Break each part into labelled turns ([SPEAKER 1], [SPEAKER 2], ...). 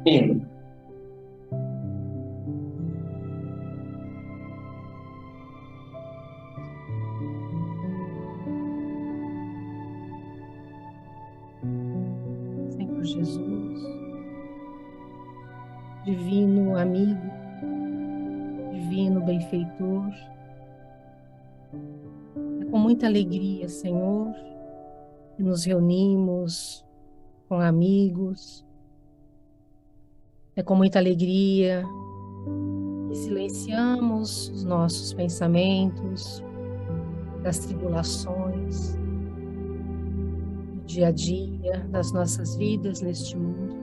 [SPEAKER 1] Sim.
[SPEAKER 2] Senhor Jesus, divino amigo, divino benfeitor, é com muita alegria, Senhor, que nos reunimos com amigos, é com muita alegria que silenciamos os nossos pensamentos, das tribulações, do dia a dia, das nossas vidas neste mundo,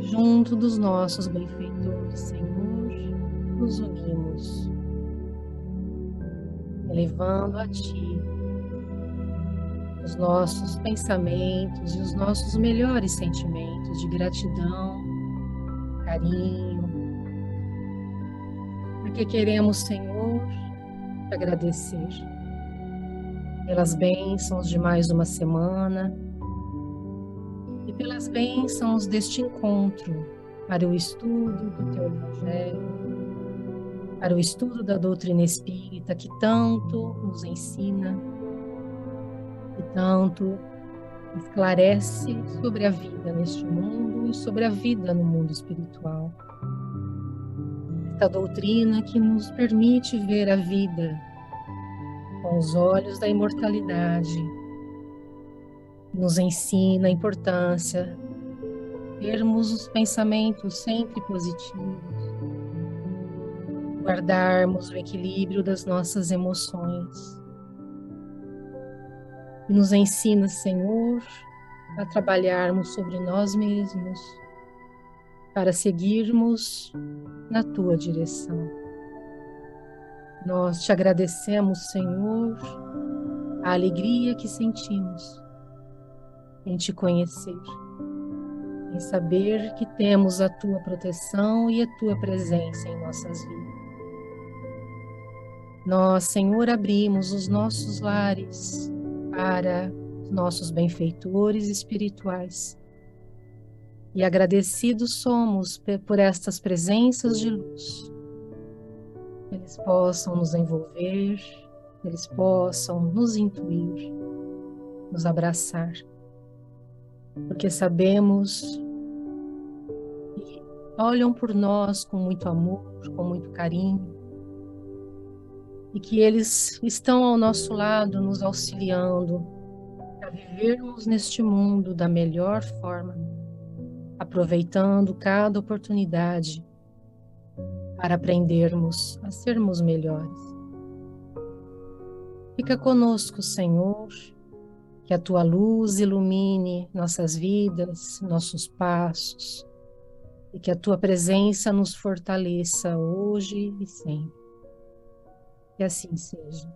[SPEAKER 2] junto dos nossos benfeitores, Senhor, nos unimos, elevando a Ti os nossos pensamentos e os nossos melhores sentimentos de gratidão, carinho, porque queremos, Senhor, te agradecer pelas bênçãos de mais uma semana e pelas bênçãos deste encontro para o estudo do Teu Evangelho, para o estudo da doutrina espírita que tanto nos ensina, que tanto esclarece sobre a vida neste mundo e sobre a vida no mundo espiritual. Esta doutrina que nos permite ver a vida com os olhos da imortalidade, nos ensina a importância de termos os pensamentos sempre positivos, guardarmos o equilíbrio das nossas emoções. E nos ensina, Senhor, a trabalharmos sobre nós mesmos para seguirmos na Tua direção. Nós te agradecemos, Senhor, a alegria que sentimos em te conhecer, em saber que temos a Tua proteção e a Tua presença em nossas vidas. Nós, Senhor, abrimos os nossos lares para os nossos benfeitores espirituais e agradecidos somos por estas presenças de luz. Eles possam nos envolver, eles possam nos intuir, nos abraçar, porque sabemos que olham por nós com muito amor, com muito carinho, e que eles estão ao nosso lado, nos auxiliando a vivermos neste mundo da melhor forma, aproveitando cada oportunidade para aprendermos a sermos melhores. Fica conosco, Senhor, que a Tua luz ilumine nossas vidas, nossos passos, e que a Tua presença nos fortaleça hoje e sempre. Que assim seja.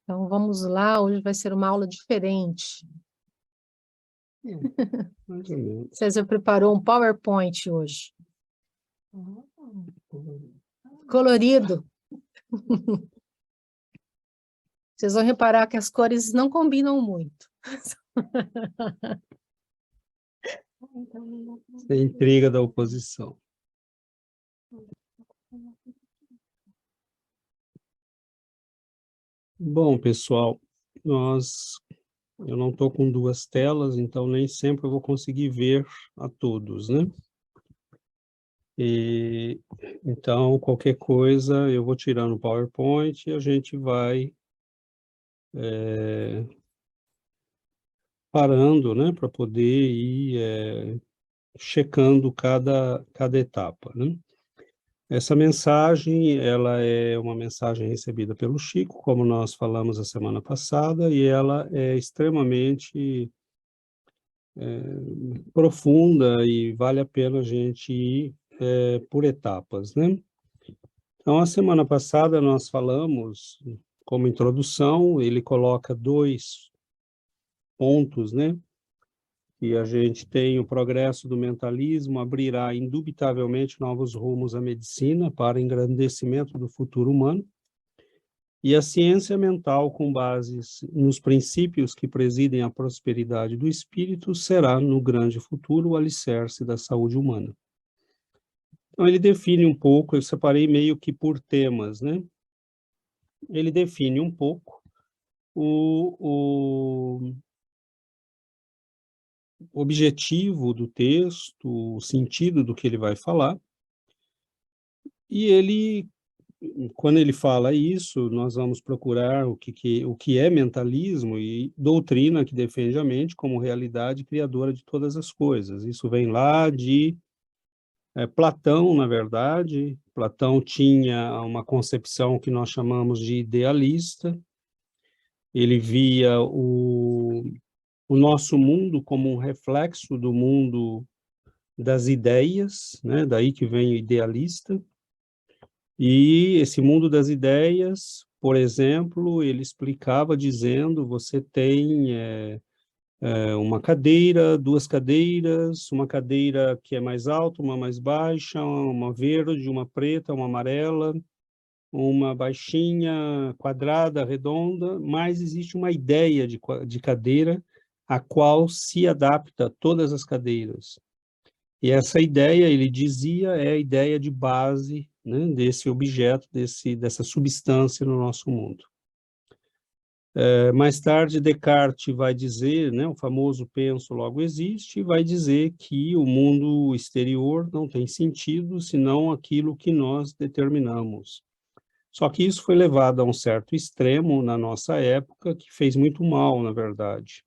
[SPEAKER 2] Então vamos lá, hoje vai ser uma aula diferente.
[SPEAKER 3] Mais ou menos.
[SPEAKER 2] César preparou um PowerPoint hoje. Colorido. Vocês vão reparar que as cores não combinam muito.
[SPEAKER 3] É a intriga da oposição. Bom, pessoal, eu não estou com duas telas, então nem sempre eu vou conseguir ver a todos, né? Então, qualquer coisa, eu vou tirando o PowerPoint e a gente vai parando, né, para poder ir checando cada etapa, né? Essa mensagem, ela é uma mensagem recebida pelo Chico, como nós falamos a semana passada, e ela é extremamente profunda e vale a pena a gente ir por etapas, né? Então, a semana passada nós falamos, como introdução, ele coloca dois pontos, né, que a gente tem o progresso do mentalismo, abrirá indubitavelmente novos rumos à medicina para engrandecimento do futuro humano, e a ciência mental, com bases nos princípios que presidem a prosperidade do espírito, será, no grande futuro, o alicerce da saúde humana. Então, ele define um pouco, eu separei meio que por temas, né? Ele define um pouco o objetivo do texto, o sentido do que ele vai falar, e ele, quando ele fala isso, nós vamos procurar o que é mentalismo e doutrina que defende a mente como realidade criadora de todas as coisas. Isso vem lá de Platão, na verdade. Platão tinha uma concepção que nós chamamos de idealista. Ele via o nosso mundo como um reflexo do mundo das ideias, né? Daí que vem o idealista. E esse mundo das ideias, por exemplo, ele explicava dizendo: você tem uma cadeira, duas cadeiras, uma cadeira que é mais alta, uma mais baixa, uma verde, uma preta, uma amarela, uma baixinha, quadrada, redonda, mas existe uma ideia de cadeira a qual se adapta a todas as cadeiras. E essa ideia, ele dizia, é a ideia de base, né, desse objeto, dessa substância no nosso mundo. Mais tarde, Descartes vai dizer, né, o famoso penso, logo existe, e vai dizer que o mundo exterior não tem sentido senão aquilo que nós determinamos. Só que isso foi levado a um certo extremo na nossa época, que fez muito mal, na verdade.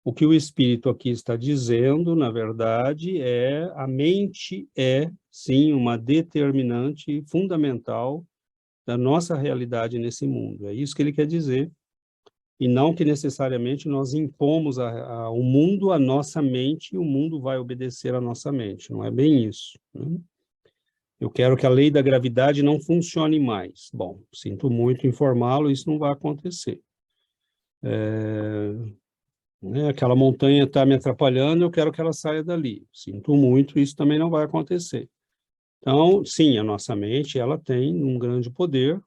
[SPEAKER 3] O que o Espírito aqui está dizendo, na verdade, a mente é, sim, uma determinante fundamental da nossa realidade nesse mundo. É isso que ele quer dizer. E não que necessariamente nós impomos ao mundo a nossa mente e o mundo vai obedecer à nossa mente. Não é bem isso, né? Eu quero que a lei da gravidade não funcione mais. Bom, sinto muito informá-lo, isso não vai acontecer. Aquela montanha está me atrapalhando, eu quero que ela saia dali. Sinto muito, isso também não vai acontecer. Então, sim, a nossa mente, ela tem um grande poder,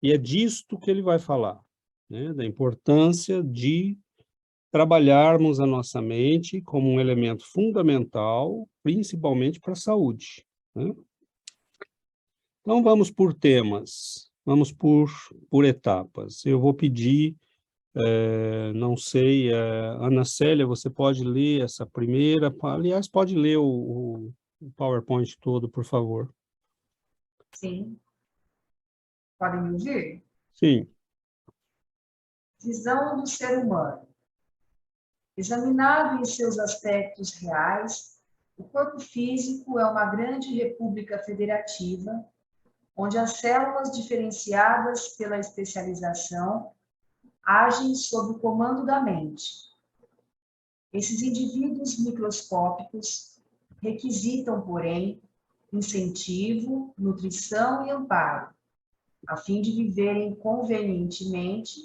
[SPEAKER 3] e é disto que ele vai falar, né? Da importância de trabalharmos a nossa mente como um elemento fundamental, principalmente para a saúde, né? Então, vamos por temas, vamos por etapas. Eu vou pedir, não sei, Ana Célia, você pode ler essa primeira, aliás, pode ler o PowerPoint todo, por favor.
[SPEAKER 1] Sim. Podem me ouvir?
[SPEAKER 3] Sim.
[SPEAKER 1] Visão do ser humano. Examinado em seus aspectos reais, o corpo físico é uma grande república federativa, onde as células diferenciadas pela especialização agem sob o comando da mente. Esses indivíduos microscópicos requisitam, porém, incentivo, nutrição e amparo, a fim de viverem convenientemente,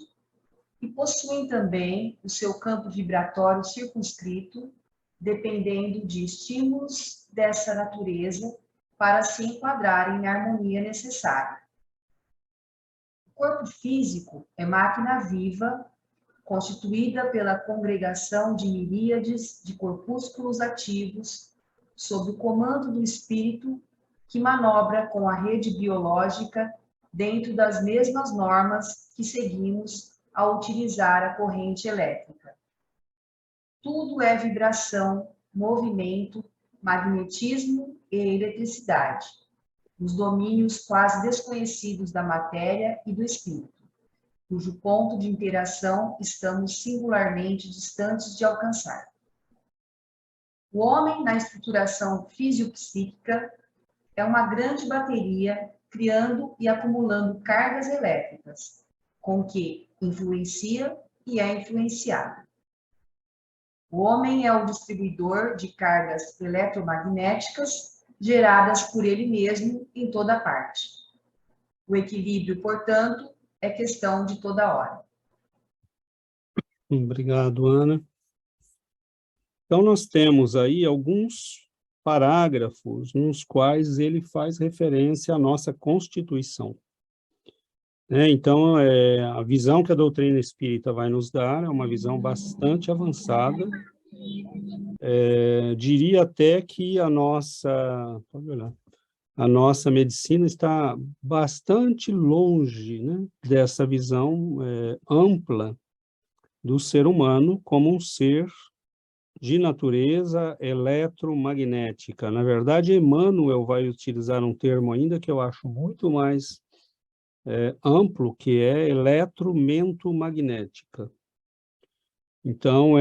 [SPEAKER 1] e possuem também o seu campo vibratório circunscrito, dependendo de estímulos dessa natureza para se enquadrarem na harmonia necessária. O corpo físico é máquina viva, constituída pela congregação de miríades de corpúsculos ativos, sob o comando do espírito, que manobra com a rede biológica dentro das mesmas normas que seguimos ao utilizar a corrente elétrica. Tudo é vibração, movimento, magnetismo e eletricidade, nos domínios quase desconhecidos da matéria e do espírito, cujo ponto de interação estamos singularmente distantes de alcançar. O homem, na estruturação fisiopsíquica, é uma grande bateria criando e acumulando cargas elétricas, com que influencia e é influenciado. O homem é o distribuidor de cargas eletromagnéticas geradas por ele mesmo em toda parte. O equilíbrio, portanto, é questão de toda hora.
[SPEAKER 3] Obrigado, Ana. Então, nós temos aí alguns parágrafos nos quais ele faz referência à nossa Constituição. Então, a visão que a doutrina espírita vai nos dar é uma visão bastante avançada. Diria até que a nossa medicina está bastante longe, né, dessa visão ampla do ser humano como um ser de natureza eletromagnética. Na verdade, Emmanuel vai utilizar um termo ainda que eu acho muito mais amplo, que é eletromentomagnética. Então,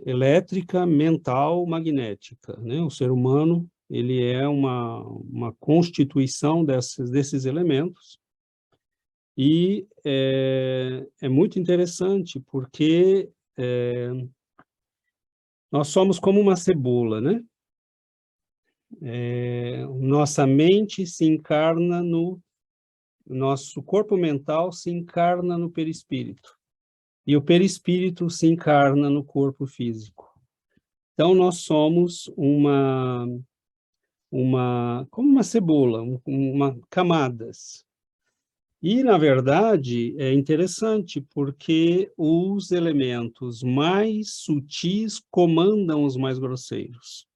[SPEAKER 3] elétrica, mental, magnética, né? O ser humano, ele é uma constituição desses elementos, e é muito interessante, porque nós somos como uma cebola, né? Nossa mente se encarna nosso corpo mental se encarna no perispírito, e o perispírito se encarna no corpo físico. Então, nós somos como uma cebola, camadas. E, na verdade, é interessante, porque os elementos mais sutis comandam os mais grosseiros.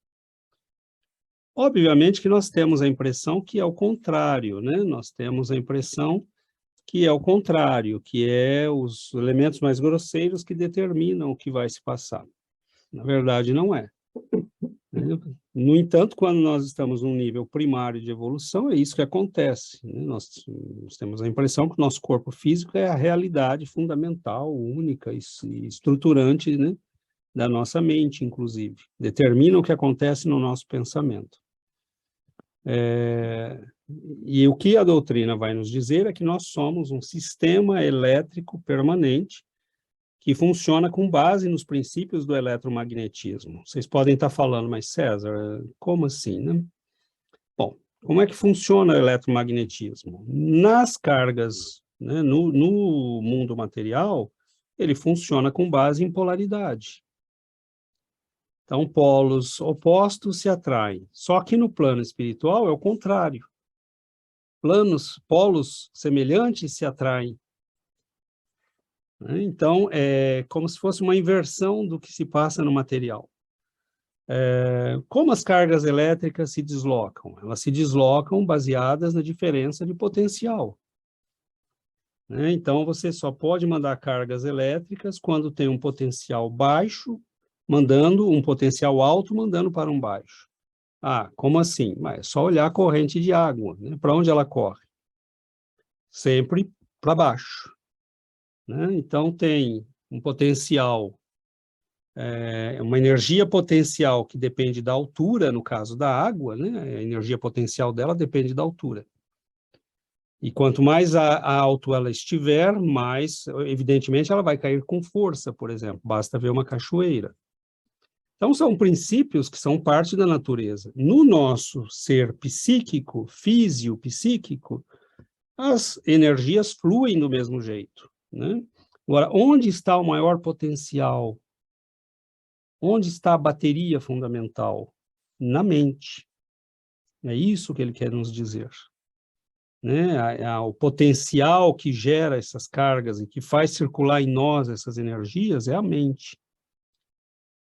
[SPEAKER 3] Obviamente que nós temos a impressão que é o contrário, né? Nós temos a impressão que é o contrário, que é os elementos mais grosseiros que determinam o que vai se passar. Na verdade, não é. No entanto, quando nós estamos num nível primário de evolução, é isso que acontece, né? Nós temos a impressão que o nosso corpo físico é a realidade fundamental, única e estruturante, né, da nossa mente, inclusive. Determina o que acontece no nosso pensamento. E o que a doutrina vai nos dizer é que nós somos um sistema elétrico permanente que funciona com base nos princípios do eletromagnetismo. Vocês podem estar falando, mas César, como assim, né? Bom, como é que funciona o eletromagnetismo? Nas cargas, né, no mundo material, ele funciona com base em polaridade. Então, polos opostos se atraem. Só que no plano espiritual é o contrário. Polos semelhantes se atraem. Então, é como se fosse uma inversão do que se passa no material. Como as cargas elétricas se deslocam? Elas se deslocam baseadas na diferença de potencial. Então, você só pode mandar cargas elétricas quando tem um potencial baixo, mandando um potencial alto, mandando para um baixo. Ah, como assim? Mas é só olhar a corrente de água, né? Para onde ela corre? Sempre para baixo. Então, tem um potencial, uma energia potencial que depende da altura, no caso da água, né? A energia potencial dela depende da altura. E quanto mais alto ela estiver, mais, evidentemente, ela vai cair com força, por exemplo. Basta ver uma cachoeira. Então, são princípios que são parte da natureza. No nosso ser psíquico, físio-psíquico, as energias fluem do mesmo jeito, né? Agora, onde está o maior potencial? Onde está a bateria fundamental? Na mente. É isso que ele quer nos dizer. Né? O potencial que gera essas cargas e que faz circular em nós essas energias é a mente.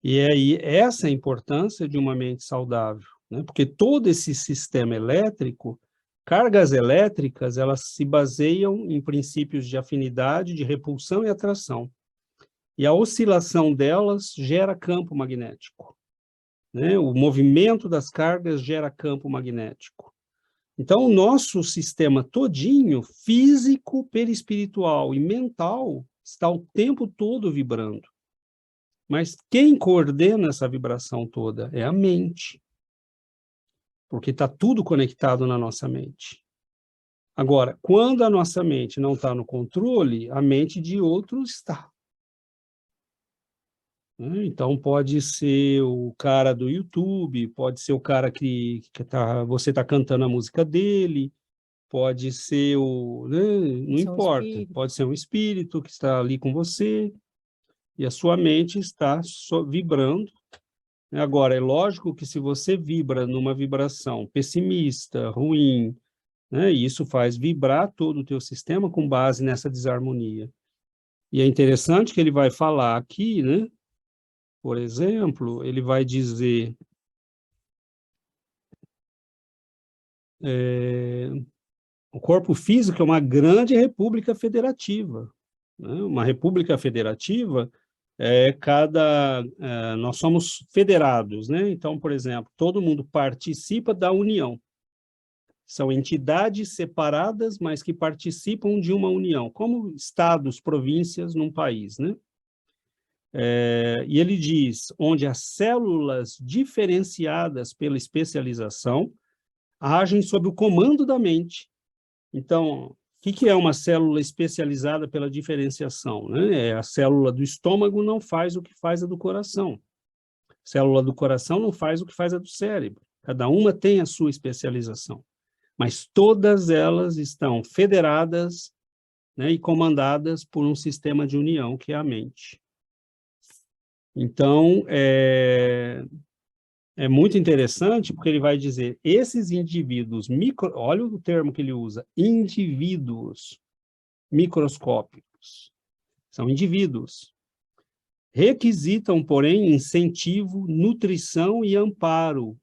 [SPEAKER 3] E aí, essa é a importância de uma mente saudável, né? Porque todo esse sistema elétrico, cargas elétricas, elas se baseiam em princípios de afinidade, de repulsão e atração. E a oscilação delas gera campo magnético, né? O movimento das cargas gera campo magnético. Então, o nosso sistema todinho, físico, perispiritual e mental, está o tempo todo vibrando. Mas quem coordena essa vibração toda é a mente. Porque está tudo conectado na nossa mente. Agora, quando a nossa mente não está no controle, a mente de outro está. Então, pode ser o cara do YouTube, pode ser o cara você está cantando a música dele, pode ser não importa, pode ser um espírito que está ali com você, e a sua mente está só vibrando, Agora, é lógico que se você vibra numa vibração pessimista, ruim, né, isso faz vibrar todo o teu sistema com base nessa desarmonia. E é interessante que ele vai falar aqui, né, por exemplo, ele vai dizer... o corpo físico é uma grande república federativa, né? Uma república federativa nós somos federados, né? Então, por exemplo, todo mundo participa da união. São entidades separadas, mas que participam de uma união, como estados, províncias num país, né? E ele diz, onde as células diferenciadas pela especialização agem sob o comando da mente. Então, o que é uma célula especializada pela diferenciação, né? A célula do estômago não faz o que faz a do coração. A célula do coração não faz o que faz a do cérebro. Cada uma tem a sua especialização. Mas todas elas estão federadas, né, e comandadas por um sistema de união, que é a mente. Então, é muito interessante, porque ele vai dizer, esses indivíduos, olha o termo que ele usa, indivíduos microscópicos, são indivíduos, requisitam, porém, incentivo, nutrição e amparo,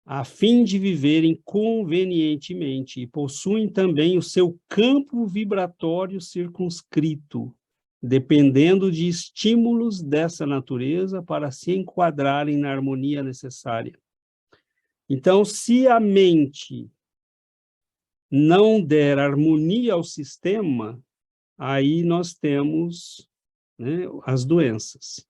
[SPEAKER 3] a fim de viverem convenientemente, e possuem também o seu campo vibratório circunscrito, dependendo de estímulos dessa natureza para se enquadrarem na harmonia necessária. Então, se a mente não der harmonia ao sistema, aí nós temos, né, as doenças.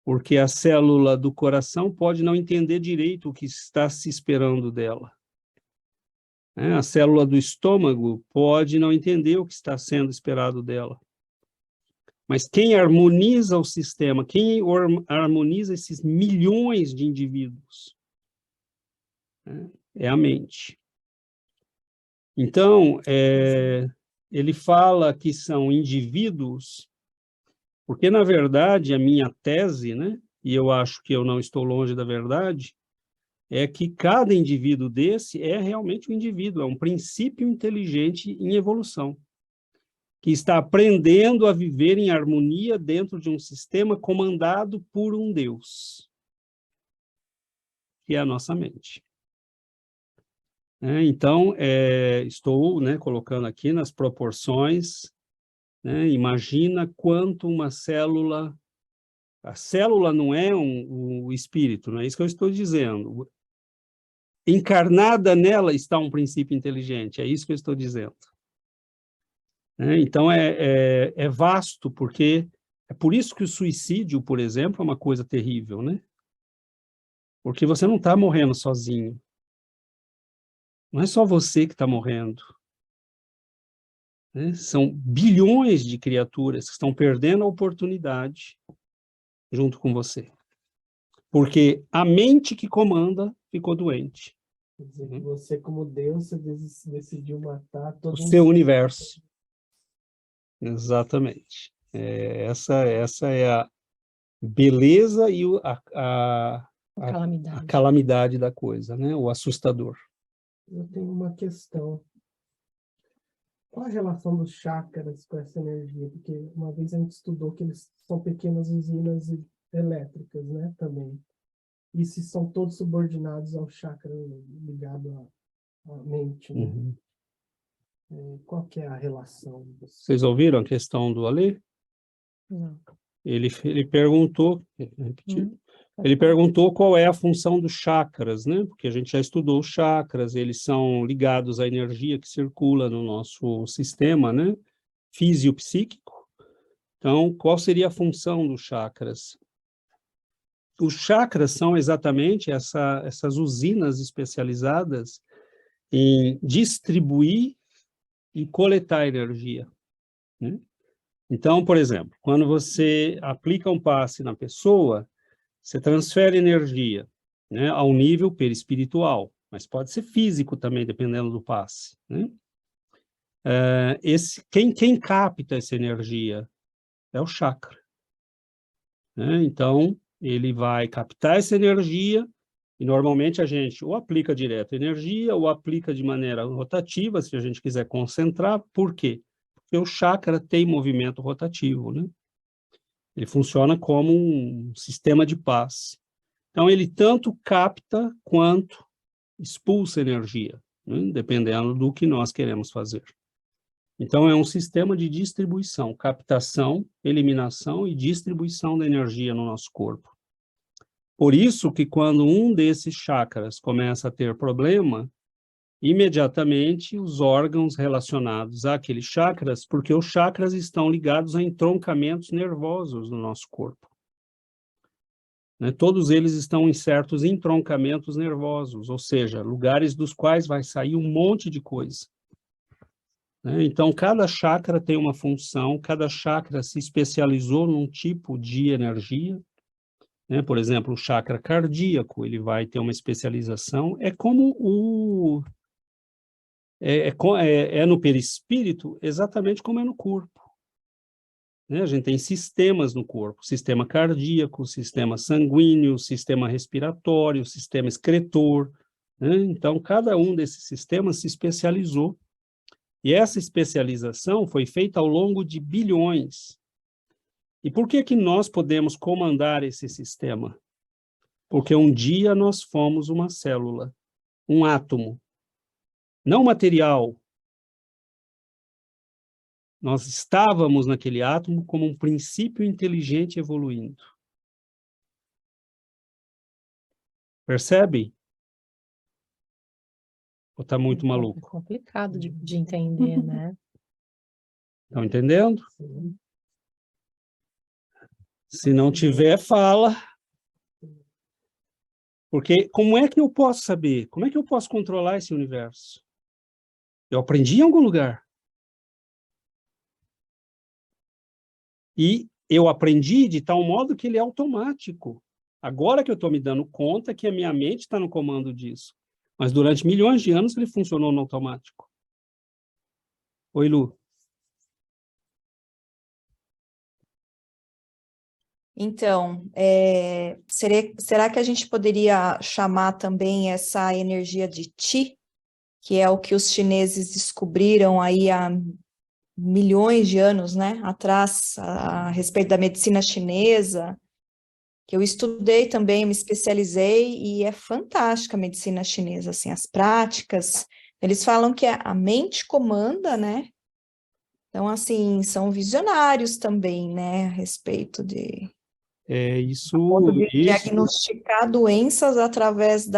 [SPEAKER 3] Porque a célula do coração pode não entender direito o que está se esperando dela. A célula do estômago pode não entender o que está sendo esperado dela. Mas quem harmoniza o sistema, quem harmoniza esses milhões de indivíduos, né, é a mente. Então, ele fala que são indivíduos, porque, na verdade, a minha tese, né, e eu acho que eu não estou longe da verdade, é que cada indivíduo desse é realmente um indivíduo, é um princípio inteligente em evolução, que está aprendendo a viver em harmonia dentro de um sistema comandado por um Deus, que é a nossa mente. Então, estou, né, colocando aqui nas proporções, né, imagina quanto uma célula... A célula não é um espírito, não é isso que eu estou dizendo. Encarnada nela está um princípio inteligente, é isso que eu estou dizendo. Então, é vasto, porque é por isso que o suicídio, por exemplo, é uma coisa terrível, né? Porque você não está morrendo sozinho. Não é só você que está morrendo. Né? São bilhões de criaturas que estão perdendo a oportunidade junto com você. Porque a mente que comanda ficou doente.
[SPEAKER 4] Quer dizer que você, como Deus, você decidiu matar todo
[SPEAKER 3] o seu universo. Exatamente. Essa é a beleza e a calamidade da coisa, né? O assustador.
[SPEAKER 4] Eu tenho uma questão. Qual a relação dos chakras com essa energia? Porque uma vez a gente estudou que eles são pequenas usinas elétricas, né? Também. E se são todos subordinados ao chakra ligado à mente, né?
[SPEAKER 3] Uhum.
[SPEAKER 4] Qual que é a relação?
[SPEAKER 3] Vocês ouviram a questão do Alê?
[SPEAKER 2] Não.
[SPEAKER 3] Ele perguntou, ele perguntou qual é a função dos chakras, né? Porque a gente já estudou os chakras, eles são ligados à energia que circula no nosso sistema, né? Físio-psíquico. Então, qual seria a função dos chakras? Os chakras são exatamente essas usinas especializadas em distribuir e coletar energia, né? Então, por exemplo, quando você aplica um passe na pessoa, você transfere energia, né, ao nível perispiritual, mas pode ser físico também, dependendo do passe, né? Quem capta essa energia é o chakra. né? Então, ele vai captar essa energia, e normalmente a gente ou aplica direto energia, ou aplica de maneira rotativa, se a gente quiser concentrar. Por quê? Porque o chakra tem movimento rotativo, né? Ele funciona como um sistema de paz. Então, ele tanto capta quanto expulsa energia, né? Dependendo do que nós queremos fazer. Então, é um sistema de distribuição, captação, eliminação e distribuição da energia no nosso corpo. Por isso que quando um desses chakras começa a ter problema, imediatamente os órgãos relacionados àqueles chakras, porque os chakras estão ligados a entroncamentos nervosos no nosso corpo, né? Todos eles estão em certos entroncamentos nervosos, ou seja, lugares dos quais vai sair um monte de coisa, né? Então, cada chakra tem uma função, cada chakra se especializou num tipo de energia, né? Por exemplo, o chakra cardíaco, ele vai ter uma especialização, é como o... É no perispírito exatamente como é no corpo, né? A gente tem sistemas no corpo, sistema cardíaco, sistema sanguíneo, sistema respiratório, sistema excretor, né? Então, cada um desses sistemas se especializou, e essa especialização foi feita ao longo de bilhões. E por que que nós podemos comandar esse sistema? Porque um dia nós fomos uma célula, um átomo, não material. Nós estávamos naquele átomo como um princípio inteligente evoluindo. Percebe? Ou está muito maluco?
[SPEAKER 2] É complicado de entender, né?
[SPEAKER 3] Estão entendendo?
[SPEAKER 4] Sim.
[SPEAKER 3] Se não tiver, fala. Porque como é que eu posso saber? Como é que eu posso controlar esse universo? Eu aprendi em algum lugar. E eu aprendi de tal modo que ele é automático. Agora que eu estou me dando conta que a minha mente está no comando disso. Mas durante milhões de anos ele funcionou no automático. Oi, Lu.
[SPEAKER 5] Então, será que a gente poderia chamar também essa energia de Qi, que é o que os chineses descobriram aí há milhões de anos, né, atrás, a respeito da medicina chinesa, que eu estudei também, me especializei, e é fantástica a medicina chinesa, assim, as práticas, eles falam que a mente comanda, né, então, assim, são visionários também, né, a respeito de...
[SPEAKER 3] Isso,
[SPEAKER 5] diagnosticar doenças através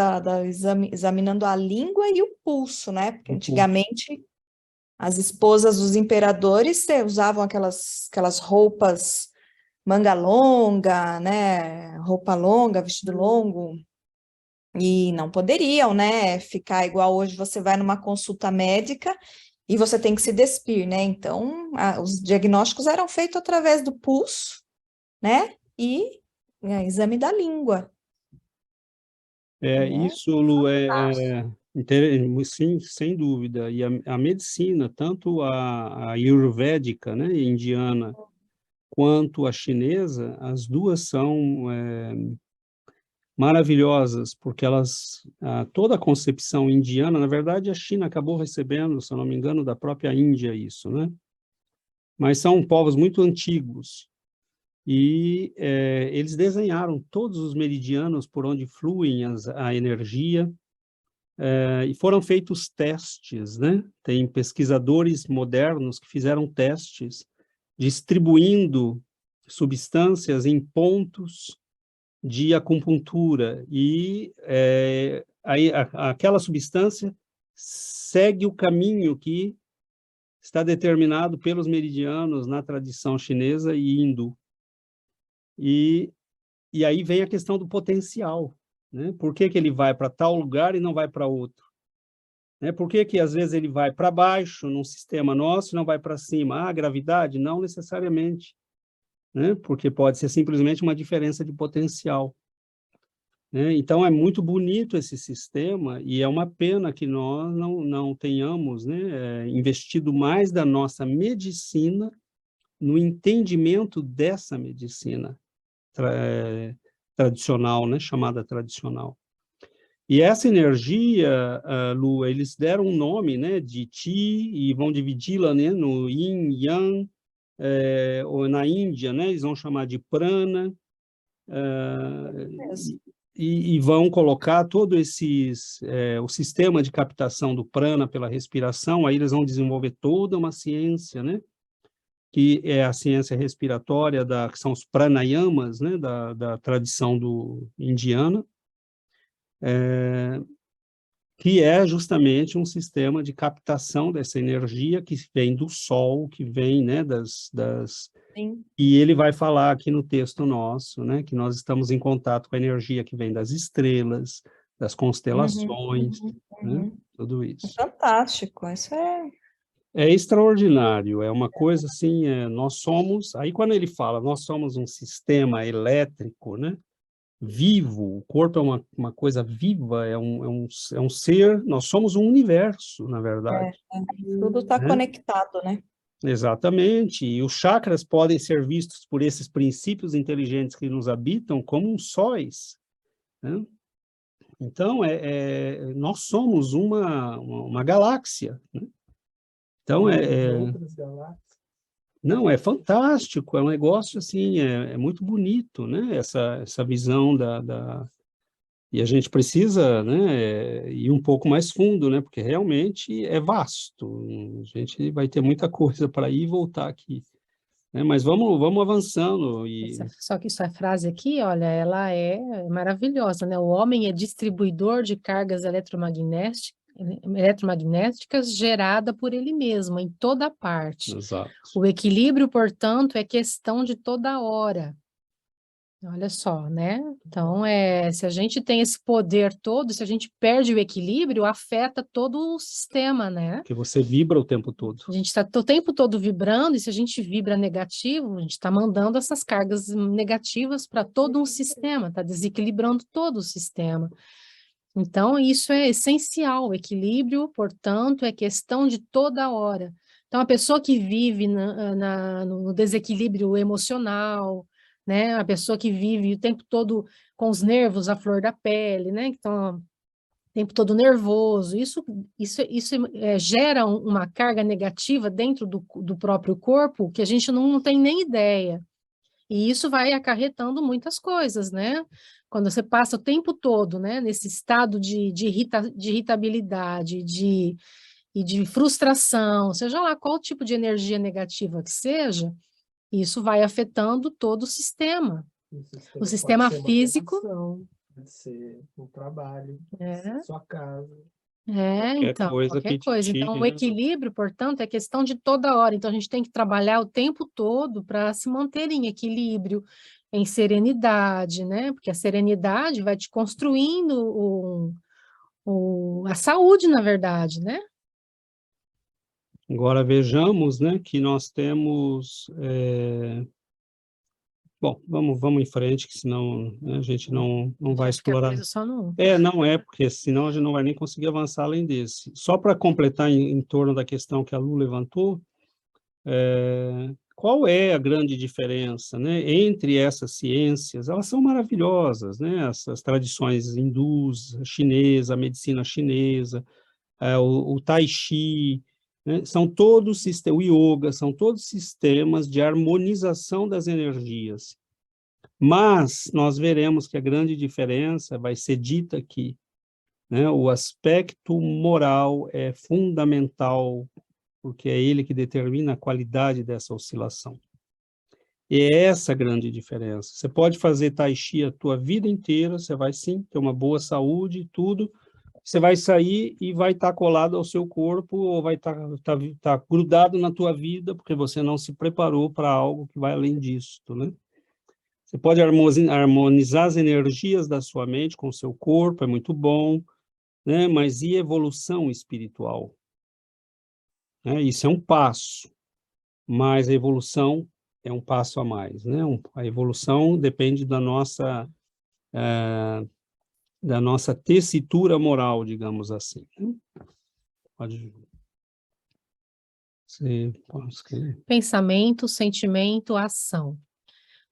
[SPEAKER 5] examinando a língua e o pulso, né? Porque antigamente as esposas dos imperadores usavam aquelas roupas manga longa, né? Roupa longa, vestido longo, e não poderiam, né? Ficar igual hoje, você vai numa consulta médica e você tem que se despir, né? Então, os diagnósticos eram feitos através do pulso, né? E exame da língua.
[SPEAKER 3] Isso, Lu, sim, sem dúvida. E a medicina, tanto a ayurvédica, né, indiana, quanto a chinesa, as duas são maravilhosas, porque toda a concepção indiana, na verdade, a China acabou recebendo, se eu não me engano, da própria Índia isso, né? Mas são povos muito antigos. E eles desenharam todos os meridianos por onde fluem a energia, e foram feitos testes, né? Tem pesquisadores modernos que fizeram testes, distribuindo substâncias em pontos de acupuntura, e aí aquela substância segue o caminho que está determinado pelos meridianos na tradição chinesa e hindu. E aí vem a questão do potencial, né? Por que que ele vai para tal lugar e não vai para outro? Né? Por que que às vezes ele vai para baixo num sistema nosso e não vai para cima? Gravidade? Não necessariamente, né? Porque pode ser simplesmente uma diferença de potencial, né? Então é muito bonito esse sistema, e é uma pena que nós não tenhamos, né, investido mais da nossa medicina no entendimento dessa medicina. tradicional, né? Chamada tradicional. E essa energia, Lu, eles deram um nome, né, de Qi, e vão dividi-la, né, no Yin, Yang, ou na Índia, né, eles vão chamar de Prana, e vão colocar todo o sistema de captação do prana pela respiração. Aí eles vão desenvolver toda uma ciência, né, que é a ciência respiratória, que são os pranayamas, né, da tradição indiana, que é justamente um sistema de captação dessa energia que vem do Sol, que vem, né,
[SPEAKER 5] Sim.
[SPEAKER 3] E ele vai falar aqui no texto nosso, né, que nós estamos em contato com a energia que vem das estrelas, das constelações, né, tudo isso.
[SPEAKER 5] Fantástico, isso
[SPEAKER 3] É extraordinário, é uma coisa assim, nós somos, aí quando ele fala, nós somos um sistema elétrico, né, vivo, o corpo é uma coisa viva, é um ser, nós somos um universo, na verdade.
[SPEAKER 5] tudo está
[SPEAKER 3] né?
[SPEAKER 5] conectado, né?
[SPEAKER 3] Exatamente, e os chakras podem ser vistos por esses princípios inteligentes que nos habitam como sóis, né? Então, nós somos uma galáxia, né? Então,
[SPEAKER 4] Outras galáxias.
[SPEAKER 3] não, é fantástico, é um negócio assim, é muito bonito, né? Essa visão E a gente precisa, né, ir um pouco mais fundo, né? Porque realmente é vasto. A gente vai ter muita coisa para ir e voltar aqui, né? Mas vamos avançando.
[SPEAKER 2] Só que essa frase aqui, olha, ela é maravilhosa, né? O homem é distribuidor de cargas eletromagnéticas gerada por ele mesmo, em toda parte.
[SPEAKER 3] Exato.
[SPEAKER 2] O equilíbrio, portanto, é questão de toda hora. Olha só, né? Então, se a gente tem esse poder todo, se a gente perde o equilíbrio, afeta todo o sistema, né?
[SPEAKER 3] Porque você vibra o tempo todo.
[SPEAKER 2] A gente está o tempo todo vibrando, e se a gente vibra negativo, a gente está mandando essas cargas negativas para todo um sistema, está desequilibrando todo o sistema. Então, isso é essencial. O equilíbrio, portanto, é questão de toda hora. Então, a pessoa que vive no desequilíbrio emocional, né? A pessoa que vive o tempo todo com os nervos à flor da pele, né? Então, o tempo todo nervoso, isso gera uma carga negativa dentro do próprio corpo que a gente não tem nem ideia. E isso vai acarretando muitas coisas, né? Quando você passa o tempo todo, né, nesse estado de irritabilidade, e de frustração, seja lá qual tipo de energia negativa que seja, isso vai afetando todo o sistema. O sistema físico.
[SPEAKER 4] Pode ser um trabalho, sua casa.
[SPEAKER 2] Então, qualquer coisa. Então, o equilíbrio, portanto, é questão de toda hora. Então, a gente tem que trabalhar o tempo todo para se manter em equilíbrio, em serenidade, né? Porque a serenidade vai te construindo a saúde, na verdade, né?
[SPEAKER 3] Agora, vejamos, né, que nós temos... Bom, vamos em frente, que senão, né, a gente não vai explorar.
[SPEAKER 2] Coisa só não...
[SPEAKER 3] Não é, porque senão a gente não vai nem conseguir avançar além desse. Só para completar em torno da questão que a Lu levantou, qual é a grande diferença, né, entre essas ciências? Elas são maravilhosas, né, essas tradições hindus, a chinesa, a medicina chinesa, o tai chi, né, são todos o yoga, são todos sistemas de harmonização das energias. Mas nós veremos que a grande diferença vai ser dita aqui, né? O aspecto moral é fundamental, porque é ele que determina a qualidade dessa oscilação. E é essa a grande diferença. Você pode fazer tai chi a tua vida inteira, você vai sim ter uma boa saúde e tudo, você vai sair e vai estar colado ao seu corpo, ou vai estar grudado na tua vida, porque você não se preparou para algo que vai além disso, né? Você pode harmonizar as energias da sua mente com o seu corpo, é muito bom, né? Mas e evolução espiritual? Isso é um passo, mas a evolução é um passo a mais, né? A evolução depende da nossa tessitura moral, digamos assim. Pode escrever.
[SPEAKER 2] Pensamento, sentimento, ação.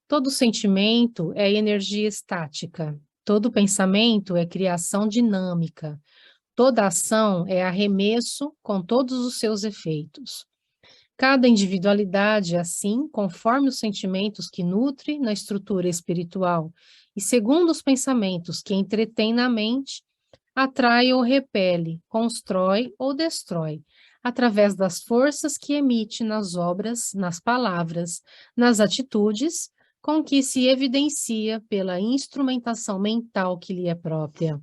[SPEAKER 2] Todo sentimento é energia estática. Todo pensamento é criação dinâmica. Toda ação é arremesso com todos os seus efeitos. Cada individualidade, assim, conforme os sentimentos que nutre na estrutura espiritual e segundo os pensamentos que entretém na mente, atrai ou repele, constrói ou destrói, através das forças que emite nas obras, nas palavras, nas atitudes, com que se evidencia pela instrumentação mental que lhe é própria.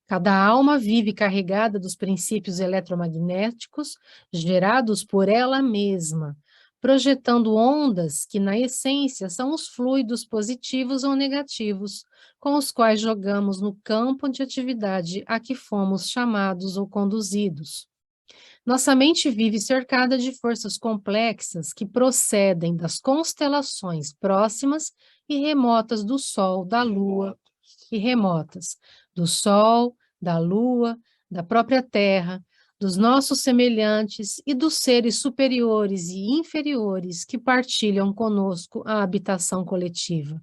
[SPEAKER 2] Cada alma vive carregada dos princípios eletromagnéticos gerados por ela mesma, projetando ondas que, na essência, são os fluidos positivos ou negativos, com os quais jogamos no campo de atividade a que fomos chamados ou conduzidos. Nossa mente vive cercada de forças complexas que procedem das constelações próximas e remotas do Sol, da Lua, e remotas do Sol, da Lua, da própria Terra, dos nossos semelhantes e dos seres superiores e inferiores que partilham conosco a habitação coletiva.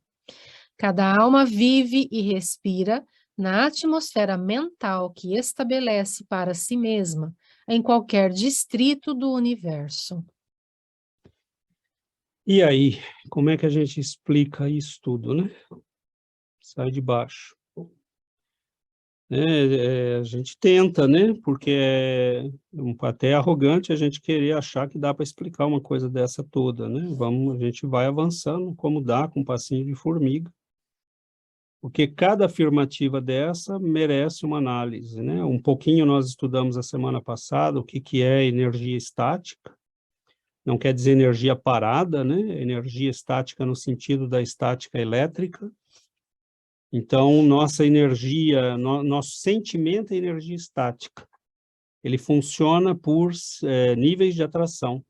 [SPEAKER 2] Cada alma vive e respira na atmosfera mental que estabelece para si mesma, em qualquer distrito do universo.
[SPEAKER 3] E aí, como é que a gente explica isso tudo, né? Sai de baixo. A gente tenta, né? Porque é até arrogante a gente querer achar que dá para explicar uma coisa dessa toda, né? A gente vai avançando como dá, com um passinho de formiga. Porque cada afirmativa dessa merece uma análise, né? Um pouquinho nós estudamos a semana passada o que é energia estática. Não quer dizer energia parada, né? Energia estática no sentido da estática elétrica. Então, nossa energia, nosso sentimento é energia estática. Ele funciona por níveis de atração,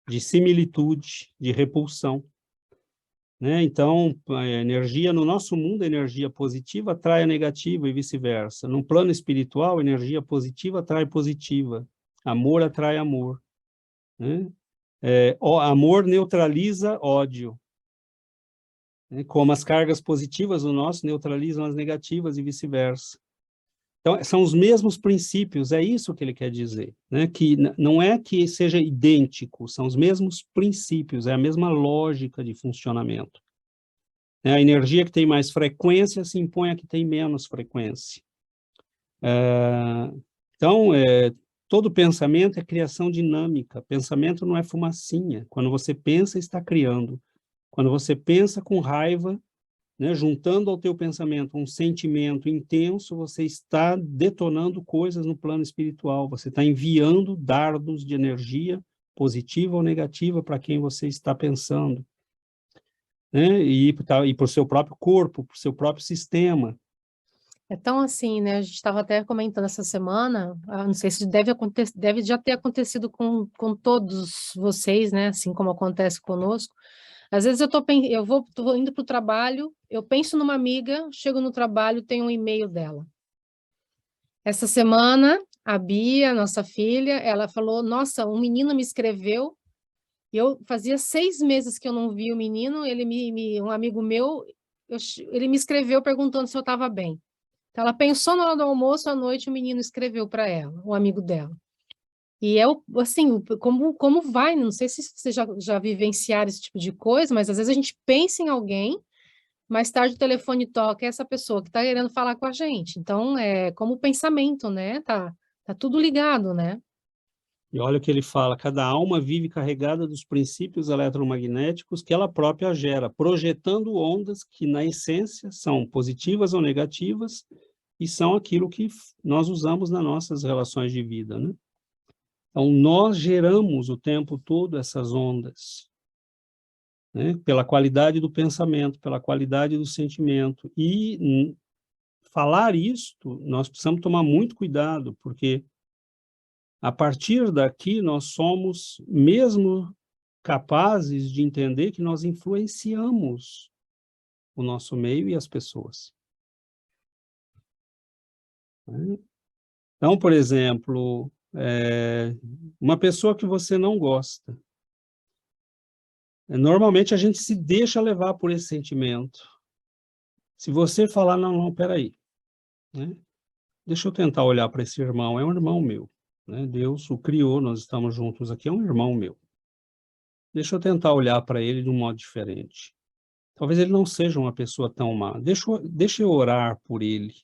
[SPEAKER 3] de similitude, de repulsão. Né? Então, a energia no nosso mundo, a energia positiva atrai a negativa e vice-versa. No plano espiritual, energia positiva atrai positiva. Amor atrai amor. Né? Amor neutraliza ódio. Como as cargas positivas do nosso neutralizam as negativas e vice-versa. Então, são os mesmos princípios, é isso que ele quer dizer, né? Que não é que seja idêntico, são os mesmos princípios, é a mesma lógica de funcionamento. A energia que tem mais frequência se impõe a que tem menos frequência. Então, todo pensamento é criação dinâmica, pensamento não é fumacinha, quando você pensa, está criando. Quando você pensa com raiva, né, juntando ao teu pensamento um sentimento intenso, você está detonando coisas no plano espiritual, você está enviando dardos de energia positiva ou negativa para quem você está pensando, né, e para o seu próprio corpo, para o seu próprio sistema.
[SPEAKER 2] Então, assim, né, a gente estava até comentando essa semana, não sei se deve já ter acontecido com todos vocês, né, assim como acontece conosco. Às vezes eu tô indo para o trabalho, eu penso numa amiga, chego no trabalho, tem um e-mail dela. Essa semana, a Bia, nossa filha, ela falou, nossa, um menino me escreveu, e eu fazia 6 meses que eu não vi o menino, um amigo meu, ele me escreveu perguntando se eu estava bem. Então, ela pensou na hora do almoço, à noite, o menino escreveu para ela, o amigo dela. E assim, como vai, não sei se você já vivenciaram esse tipo de coisa, mas às vezes a gente pensa em alguém, mais tarde o telefone toca, é essa pessoa que está querendo falar com a gente. Então, é como pensamento, né? Tá tudo ligado, né?
[SPEAKER 3] E olha o que ele fala, cada alma vive carregada dos princípios eletromagnéticos que ela própria gera, projetando ondas que, na essência, são positivas ou negativas e são aquilo que nós usamos nas nossas relações de vida, né? Então, nós geramos o tempo todo essas ondas, né? Pela qualidade do pensamento, pela qualidade do sentimento. E falar isto, nós precisamos tomar muito cuidado, porque a partir daqui nós somos mesmo capazes de entender que nós influenciamos o nosso meio e as pessoas. Então, por exemplo, uma pessoa que você não gosta, Normalmente a gente se deixa levar por esse sentimento. Se você falar, não, peraí, né? Deixa eu tentar olhar para esse irmão, é um irmão meu, né? Deus o criou, nós estamos juntos aqui, é um irmão meu. Deixa eu tentar olhar para ele de um modo diferente. Talvez ele não seja uma pessoa tão má. Deixa eu orar por ele.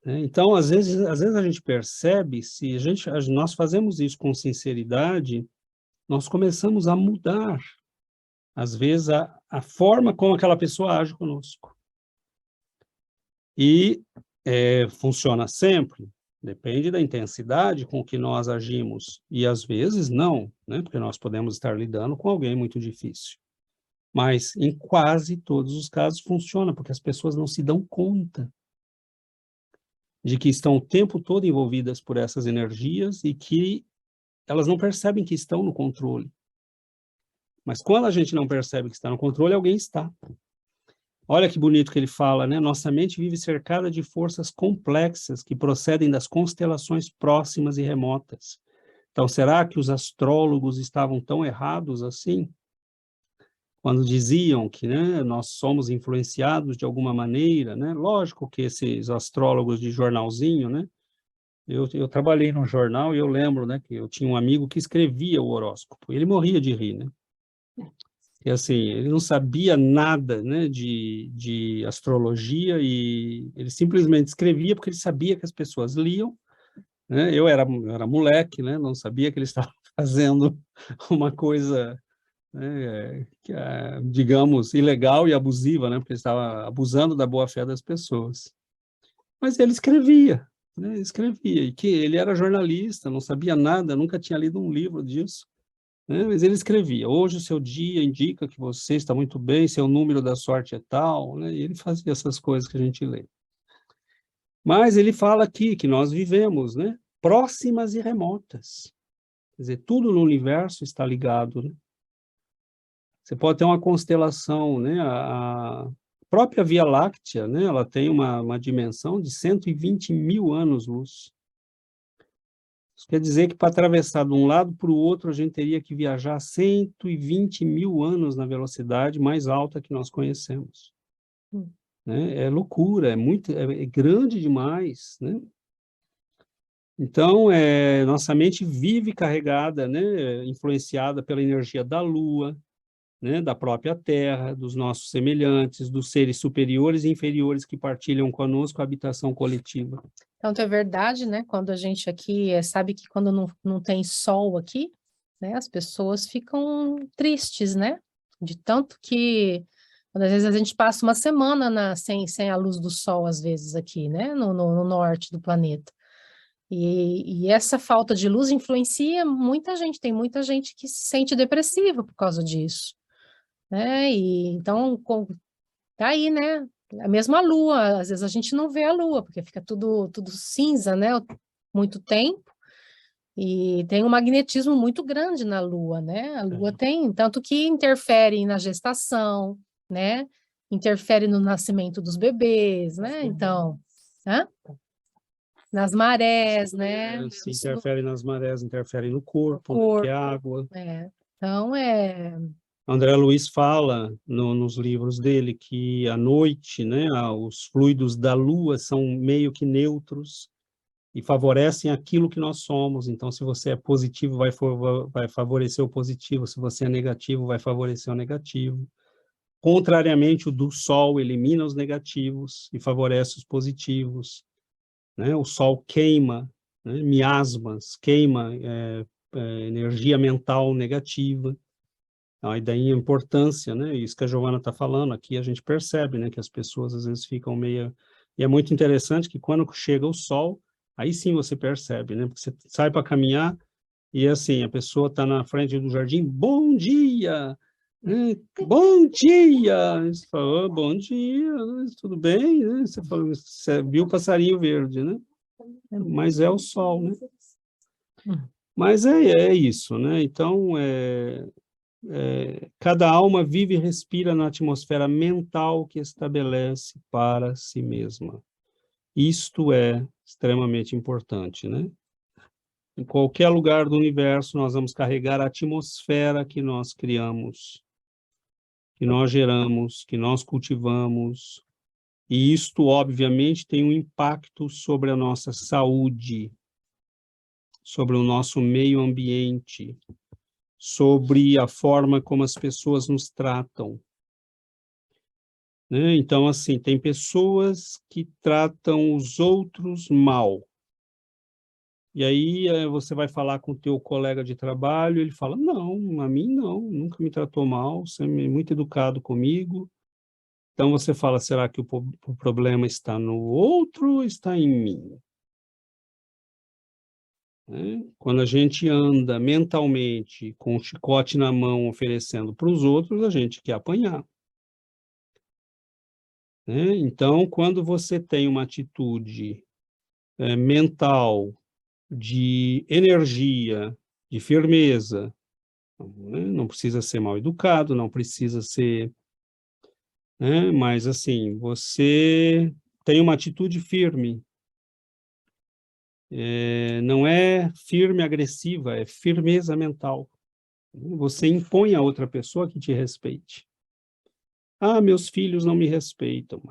[SPEAKER 3] Né? Então, às vezes a gente percebe, se nós fazemos isso com sinceridade, nós começamos a mudar, às vezes, a forma como aquela pessoa age conosco. E funciona sempre, depende da intensidade com que nós agimos. E, às vezes, não, né? Porque nós podemos estar lidando com alguém muito difícil. Mas, em quase todos os casos, funciona, porque as pessoas não se dão conta de que estão o tempo todo envolvidas por essas energias e que elas não percebem que estão no controle. Mas quando a gente não percebe que está no controle, alguém está. Olha que bonito que ele fala, né? Nossa mente vive cercada de forças complexas que procedem das constelações próximas e remotas. Então, será que os astrólogos estavam tão errados assim? Quando diziam que, né, nós somos influenciados de alguma maneira, né? Lógico que esses astrólogos de jornalzinho, né? Eu trabalhei num jornal e eu lembro, né, que eu tinha um amigo que escrevia o horóscopo. Ele morria de rir, né? E assim, ele não sabia nada, né, de astrologia e ele simplesmente escrevia porque ele sabia que as pessoas liam, né? Eu era moleque, né? Não sabia que ele estava fazendo uma coisa, né, digamos, ilegal e abusiva, né? Porque ele estava abusando da boa-fé das pessoas. Mas ele escrevia, né? Escrevia, e que ele era jornalista, não sabia nada, nunca tinha lido um livro disso, né? Mas ele escrevia, hoje o seu dia indica que você está muito bem, seu número da sorte é tal, né? E ele fazia essas coisas que a gente lê. Mas ele fala aqui que nós vivemos, né, próximas e remotas. Quer dizer, tudo no universo está ligado, né? Você pode ter uma constelação, né? A própria Via Láctea, né? Ela tem uma dimensão de 120 mil anos-luz. Isso quer dizer que para atravessar de um lado para o outro, a gente teria que viajar 120 mil anos na velocidade mais alta que nós conhecemos. Né? É loucura, é grande demais, né? Então, nossa mente vive carregada, né? Influenciada pela energia da Lua, né, da própria Terra, dos nossos semelhantes, dos seres superiores e inferiores que partilham conosco a habitação coletiva.
[SPEAKER 2] Tanto é verdade, né? Quando a gente aqui sabe que quando não tem sol aqui, né, as pessoas ficam tristes, né? De tanto que, quando às vezes a gente passa uma semana sem a luz do sol, às vezes aqui, né? No norte do planeta. E essa falta de luz influencia muita gente, tem muita gente que se sente depressiva por causa disso. Né? E então tá aí, né? A mesma lua, às vezes a gente não vê a lua, porque fica tudo cinza, né? Muito tempo, e tem um magnetismo muito grande na lua, né? A lua tem, tanto que interfere na gestação, né? Interfere no nascimento dos bebês, né? Então, nas marés, né?
[SPEAKER 3] Se interfere nas marés, interfere no corpo, que é água.
[SPEAKER 2] Então,
[SPEAKER 3] André Luiz fala nos livros dele que à noite, né, os fluidos da Lua são meio que neutros e favorecem aquilo que nós somos. Então, se você é positivo, vai favorecer o positivo. Se você é negativo, vai favorecer o negativo. Contrariamente, o do Sol elimina os negativos e favorece os positivos. Né? O Sol queima, né, miasmas, queima energia mental negativa. E daí a importância, né? Isso que a Giovana está falando aqui, a gente percebe, né? Que as pessoas às vezes ficam meio... E é muito interessante que quando chega o sol, aí sim você percebe, né? Porque você sai para caminhar e assim, a pessoa está na frente do jardim, bom dia! Bom dia! Você fala, oh, bom dia, tudo bem? Você fala, você viu o passarinho verde, né? Mas é o sol, né? Mas é isso, né? Então, cada alma vive e respira na atmosfera mental que estabelece para si mesma. Isto é extremamente importante, né? Em qualquer lugar do universo, nós vamos carregar a atmosfera que nós criamos, que nós geramos, que nós cultivamos. E isto, obviamente, tem um impacto sobre a nossa saúde, sobre o nosso meio ambiente, sobre a forma como as pessoas nos tratam. Né? Então, assim, tem pessoas que tratam os outros mal. E aí você vai falar com o teu colega de trabalho, ele fala, não, a mim não, nunca me tratou mal, sempre muito educado comigo. Então você fala, será que o problema está no outro ou está em mim? Né? Quando a gente anda mentalmente com um chicote na mão oferecendo para os outros, a gente quer apanhar. Né? Então, quando você tem uma atitude mental de energia, de firmeza, né? Não precisa ser mal educado, não precisa ser, né? Mas assim, você tem uma atitude firme, não é firme agressiva, é firmeza mental. Você impõe a outra pessoa que te respeite. Ah, meus filhos não me respeitam.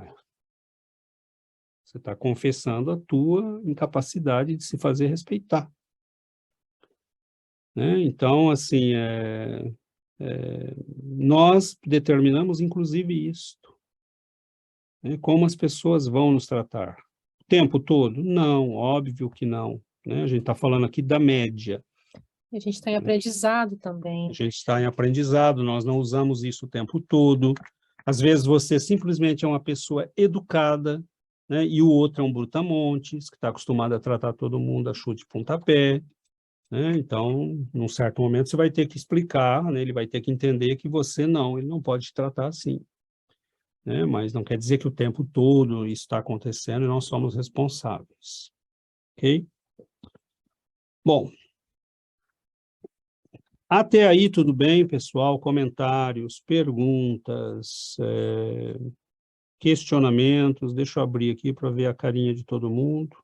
[SPEAKER 3] Você está confessando a tua incapacidade de se fazer respeitar. Né? Então, assim, nós determinamos, inclusive, isto. Né? Como as pessoas vão nos tratar. O tempo todo? Não, óbvio que não. Né? A gente está falando aqui da média.
[SPEAKER 2] A gente está em aprendizado também.
[SPEAKER 3] A gente está em aprendizado, nós não usamos isso o tempo todo. Às vezes você simplesmente é uma pessoa educada, né? E o outro é um brutamontes, que está acostumado a tratar todo mundo a chute e pontapé. Né? Então, num certo momento, você vai ter que explicar, né? Ele vai ter que entender que ele não pode te tratar assim. Né? Mas não quer dizer que o tempo todo isso está acontecendo e nós somos responsáveis. Ok? Bom, até aí tudo bem, pessoal? Comentários, perguntas, questionamentos. Deixa eu abrir aqui para ver a carinha de todo mundo.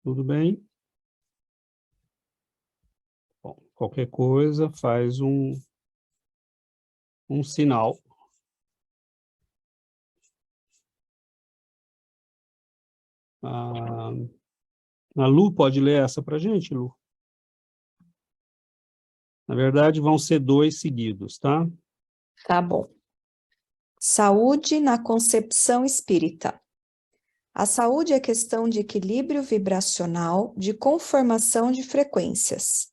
[SPEAKER 3] Tudo bem? Bom, qualquer coisa, faz um sinal. A Lu pode ler essa para a gente, Lu? Na verdade, vão ser 2 seguidos, tá?
[SPEAKER 5] Tá bom. Saúde na concepção espírita. A saúde é questão de equilíbrio vibracional, de conformação de frequências.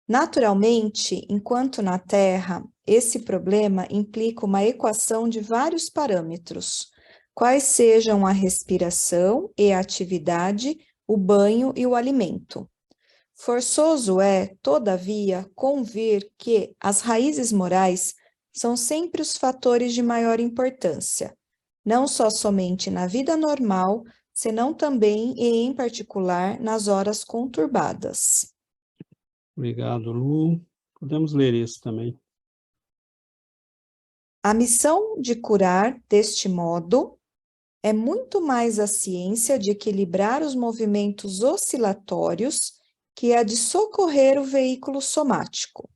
[SPEAKER 5] Naturalmente, enquanto na Terra, esse problema implica uma equação de vários parâmetros, quais sejam a respiração e a atividade, o banho e o alimento. Forçoso é, todavia, convir que as raízes morais são sempre os fatores de maior importância, não só somente na vida normal, senão também e em particular nas horas conturbadas.
[SPEAKER 3] Obrigado, Lu. Podemos ler esse também.
[SPEAKER 5] A missão de curar, deste modo, é muito mais a ciência de equilibrar os movimentos oscilatórios que a de socorrer o veículo somático.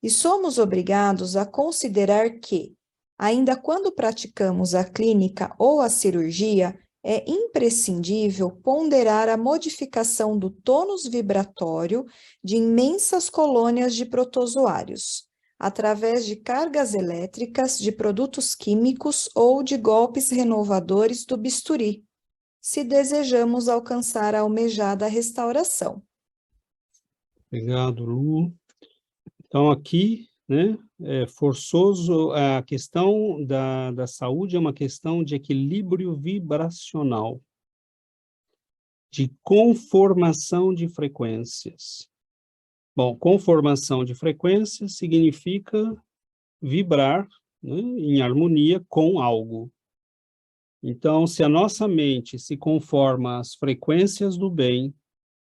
[SPEAKER 5] E somos obrigados a considerar que, ainda quando praticamos a clínica ou a cirurgia, é imprescindível ponderar a modificação do tônus vibratório de imensas colônias de protozoários, através de cargas elétricas, de produtos químicos ou de golpes renovadores do bisturi, se desejamos alcançar a almejada restauração.
[SPEAKER 3] Obrigado, Lu. Então, aqui, né, é forçoso, a questão da saúde é uma questão de equilíbrio vibracional, de conformação de frequências. Bom, conformação de frequências significa vibrar, né, em harmonia com algo. Então, se a nossa mente se conforma às frequências do bem,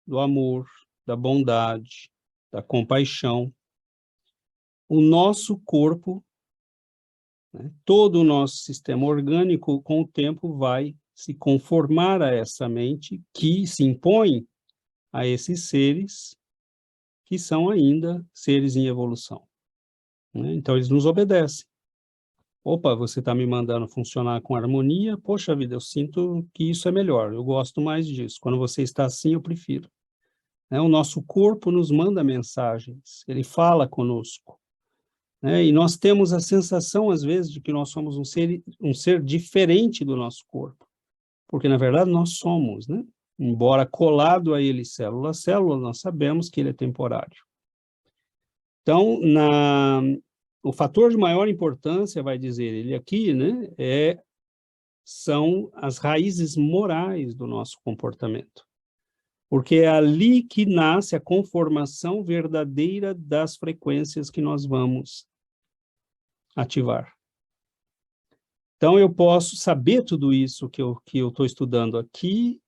[SPEAKER 3] do amor, da bondade, da compaixão, o nosso corpo, né? Todo o nosso sistema orgânico, com o tempo, vai se conformar a essa mente que se impõe a esses seres que são ainda seres em evolução, né? Então, eles nos obedecem. Opa, você está me mandando funcionar com harmonia? Poxa vida, eu sinto que isso é melhor, eu gosto mais disso. Quando você está assim, eu prefiro. Né? O nosso corpo nos manda mensagens, ele fala conosco. Né? E nós temos a sensação, às vezes, de que nós somos um ser diferente do nosso corpo. Porque, na verdade, nós somos, né? Embora colado a ele célula a célula, nós sabemos que ele é temporário. Então, o fator de maior importância, vai dizer ele aqui, né, são as raízes morais do nosso comportamento. Porque é ali que nasce a conformação verdadeira das frequências que nós vamos ativar. Então, eu posso saber tudo isso que eu estou estudando aqui,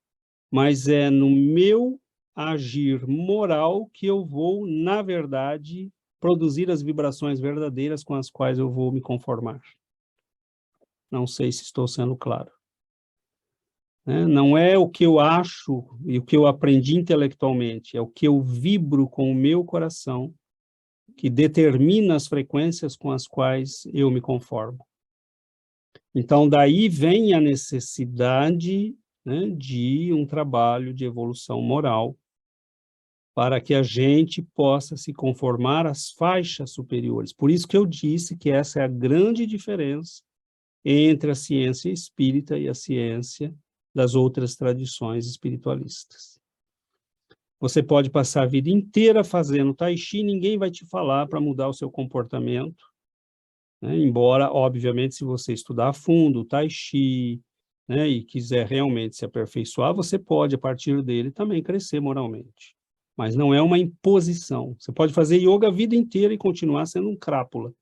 [SPEAKER 3] mas é no meu agir moral que eu vou, na verdade, produzir as vibrações verdadeiras com as quais eu vou me conformar. Não sei se estou sendo claro. Não é o que eu acho e o que eu aprendi intelectualmente, é o que eu vibro com o meu coração que determina as frequências com as quais eu me conformo. Então, daí vem a necessidade, né, de um trabalho de evolução moral para que a gente possa se conformar às faixas superiores. Por isso que eu disse que essa é a grande diferença entre a ciência espírita e a ciência das outras tradições espiritualistas. Você pode passar a vida inteira fazendo tai chi, ninguém vai te falar para mudar o seu comportamento, né? Embora, obviamente, se você estudar a fundo o tai chi, né, e quiser realmente se aperfeiçoar, você pode, a partir dele, também crescer moralmente. Mas não é uma imposição. Você pode fazer yoga a vida inteira e continuar sendo um crápula,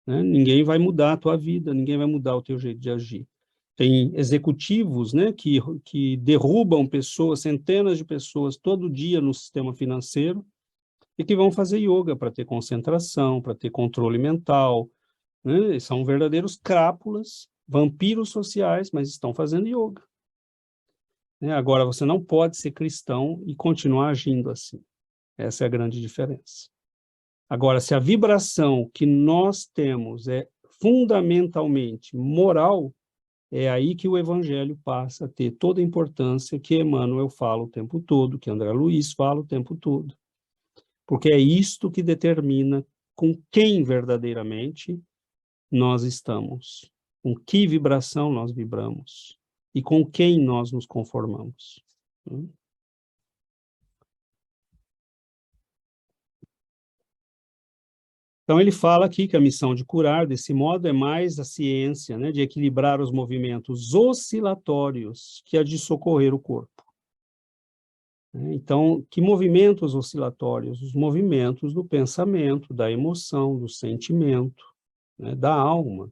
[SPEAKER 3] né? Ninguém vai mudar a tua vida, ninguém vai mudar o teu jeito de agir. Tem executivos, né, que derrubam pessoas, centenas de pessoas, todo dia no sistema financeiro, e que vão fazer yoga para ter concentração, para ter controle mental, né? São verdadeiros crápulas, vampiros sociais, mas estão fazendo yoga. Agora, você não pode ser cristão e continuar agindo assim. Essa é a grande diferença. Agora, se a vibração que nós temos é fundamentalmente moral, é aí que o evangelho passa a ter toda a importância que Emmanuel fala o tempo todo, que André Luiz fala o tempo todo. Porque é isto que determina com quem verdadeiramente nós estamos, com que vibração nós vibramos e com quem nós nos conformamos. Então, ele fala aqui que a missão de curar, desse modo, é mais a ciência, né, de equilibrar os movimentos oscilatórios que a de socorrer o corpo. Então, que movimentos oscilatórios? Os movimentos do pensamento, da emoção, do sentimento, né, da alma.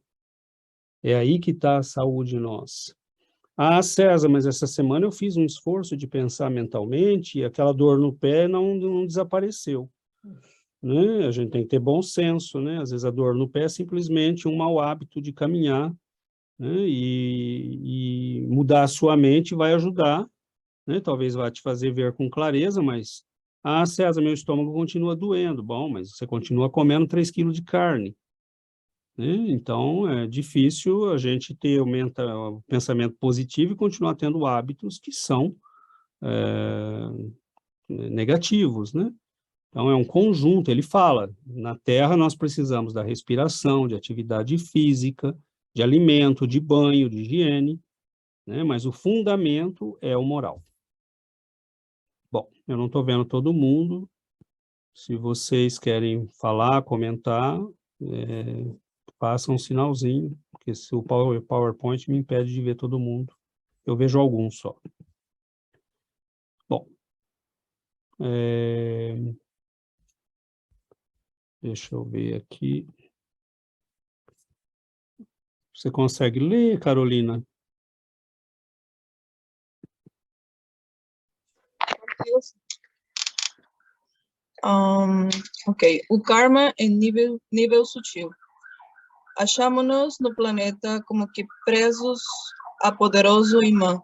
[SPEAKER 3] É aí que está a saúde nossa. Ah, César, mas essa semana eu fiz um esforço de pensar mentalmente e aquela dor no pé não desapareceu. Né? A gente tem que ter bom senso, né? Às vezes a dor no pé é simplesmente um mau hábito de caminhar, né? E mudar a sua mente vai ajudar, né? Talvez vá te fazer ver com clareza, mas, ah, César, meu estômago continua doendo. Bom, mas você continua comendo 3 quilos de carne. Né? Então, é difícil a gente ter o pensamento positivo e continuar tendo hábitos que são negativos, né? Então, é um conjunto, ele fala, na Terra nós precisamos da respiração, de atividade física, de alimento, de banho, de higiene, né? Mas o fundamento é o moral. Bom, eu não estou vendo todo mundo, se vocês querem falar, comentar, façam um sinalzinho, porque se o PowerPoint me impede de ver todo mundo, eu vejo alguns só. Bom, deixa eu ver aqui. Você consegue ler, Carolina?
[SPEAKER 6] Ok. O karma em nível sutil. Achamo-nos no planeta como que presos a poderoso imã.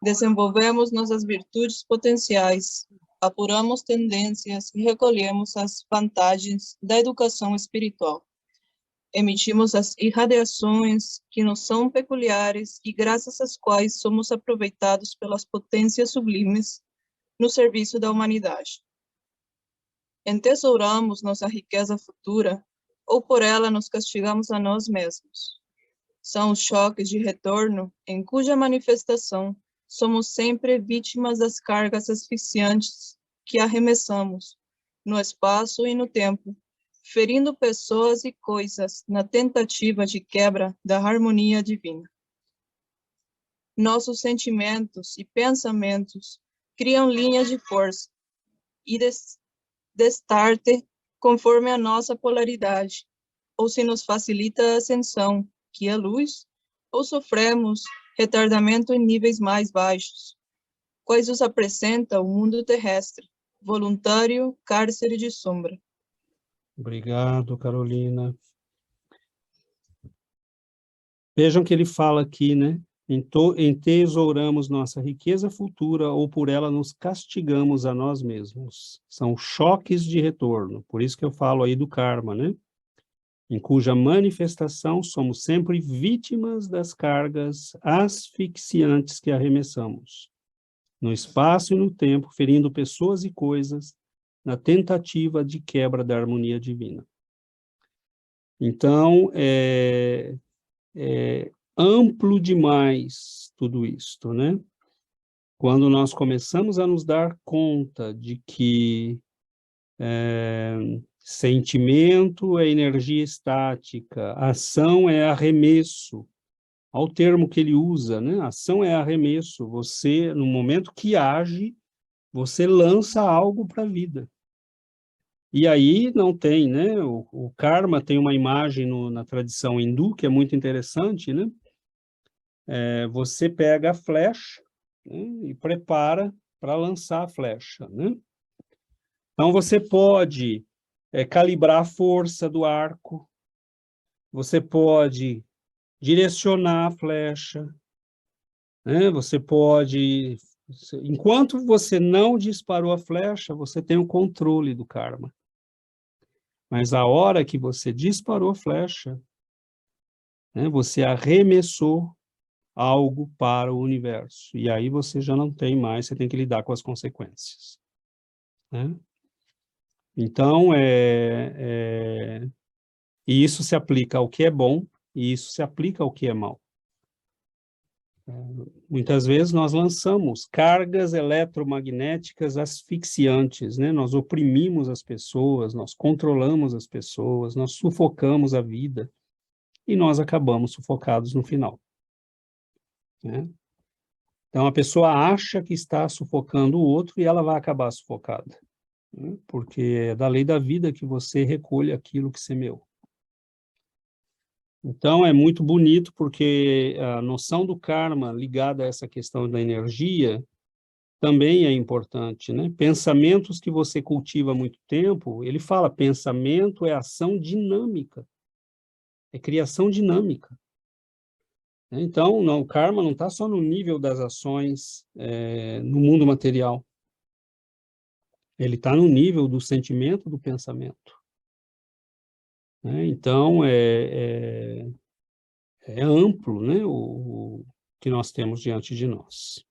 [SPEAKER 6] Desenvolvemos nossas virtudes potenciais, apuramos tendências e recolhemos as vantagens da educação espiritual. Emitimos as irradiações que nos são peculiares e graças às quais somos aproveitados pelas potências sublimes no serviço da humanidade. Entesouramos nossa riqueza futura ou por ela nos castigamos a nós mesmos. São os choques de retorno em cuja manifestação somos sempre vítimas das cargas asfixiantes que arremessamos no espaço e no tempo, ferindo pessoas e coisas na tentativa de quebra da harmonia divina. Nossos sentimentos e pensamentos criam linhas de força e destarte conforme a nossa polaridade, ou se nos facilita a ascensão, que é luz, ou sofremos retardamento em níveis mais baixos, quais os apresenta o mundo terrestre, voluntário cárcere de sombra.
[SPEAKER 3] Obrigado, Carolina. Vejam que ele fala aqui, né? Entesouramos nossa riqueza futura ou por ela nos castigamos a nós mesmos. São choques de retorno, por isso que eu falo aí do karma, né? Em cuja manifestação somos sempre vítimas das cargas asfixiantes que arremessamos, no espaço e no tempo, ferindo pessoas e coisas, na tentativa de quebra da harmonia divina. Então, é amplo demais tudo isto, né? Quando nós começamos a nos dar conta de que sentimento é energia estática, ação é arremesso, ao termo que ele usa, né? Ação é arremesso, você, no momento que age, você lança algo para a vida. E aí não tem, né? O karma tem uma imagem na tradição hindu que é muito interessante, né? Você pega a flecha, né, e prepara para lançar a flecha, né? Então você pode calibrar a força do arco, você pode direcionar a flecha, né? Você pode... Enquanto você não disparou a flecha, você tem o controle do karma. Mas a hora que você disparou a flecha, né, você arremessou algo para o universo. E aí você já não tem mais, você tem que lidar com as consequências, né? Então, e isso se aplica ao que é bom e isso se aplica ao que é mal. Muitas vezes nós lançamos cargas eletromagnéticas asfixiantes, né? Nós oprimimos as pessoas, nós controlamos as pessoas, nós sufocamos a vida e nós acabamos sufocados no final, né? Então, a pessoa acha que está sufocando o outro e ela vai acabar sufocada, né? Porque é da lei da vida que você recolhe aquilo que semeou. Então, é muito bonito porque a noção do karma ligada a essa questão da energia também é importante, né? Pensamentos que você cultiva há muito tempo, ele fala, pensamento é ação dinâmica, é criação dinâmica. Então, não, o karma não está só no nível das ações no mundo material. Ele está no nível do sentimento, do pensamento. Então, é amplo, né, o que nós temos diante de nós.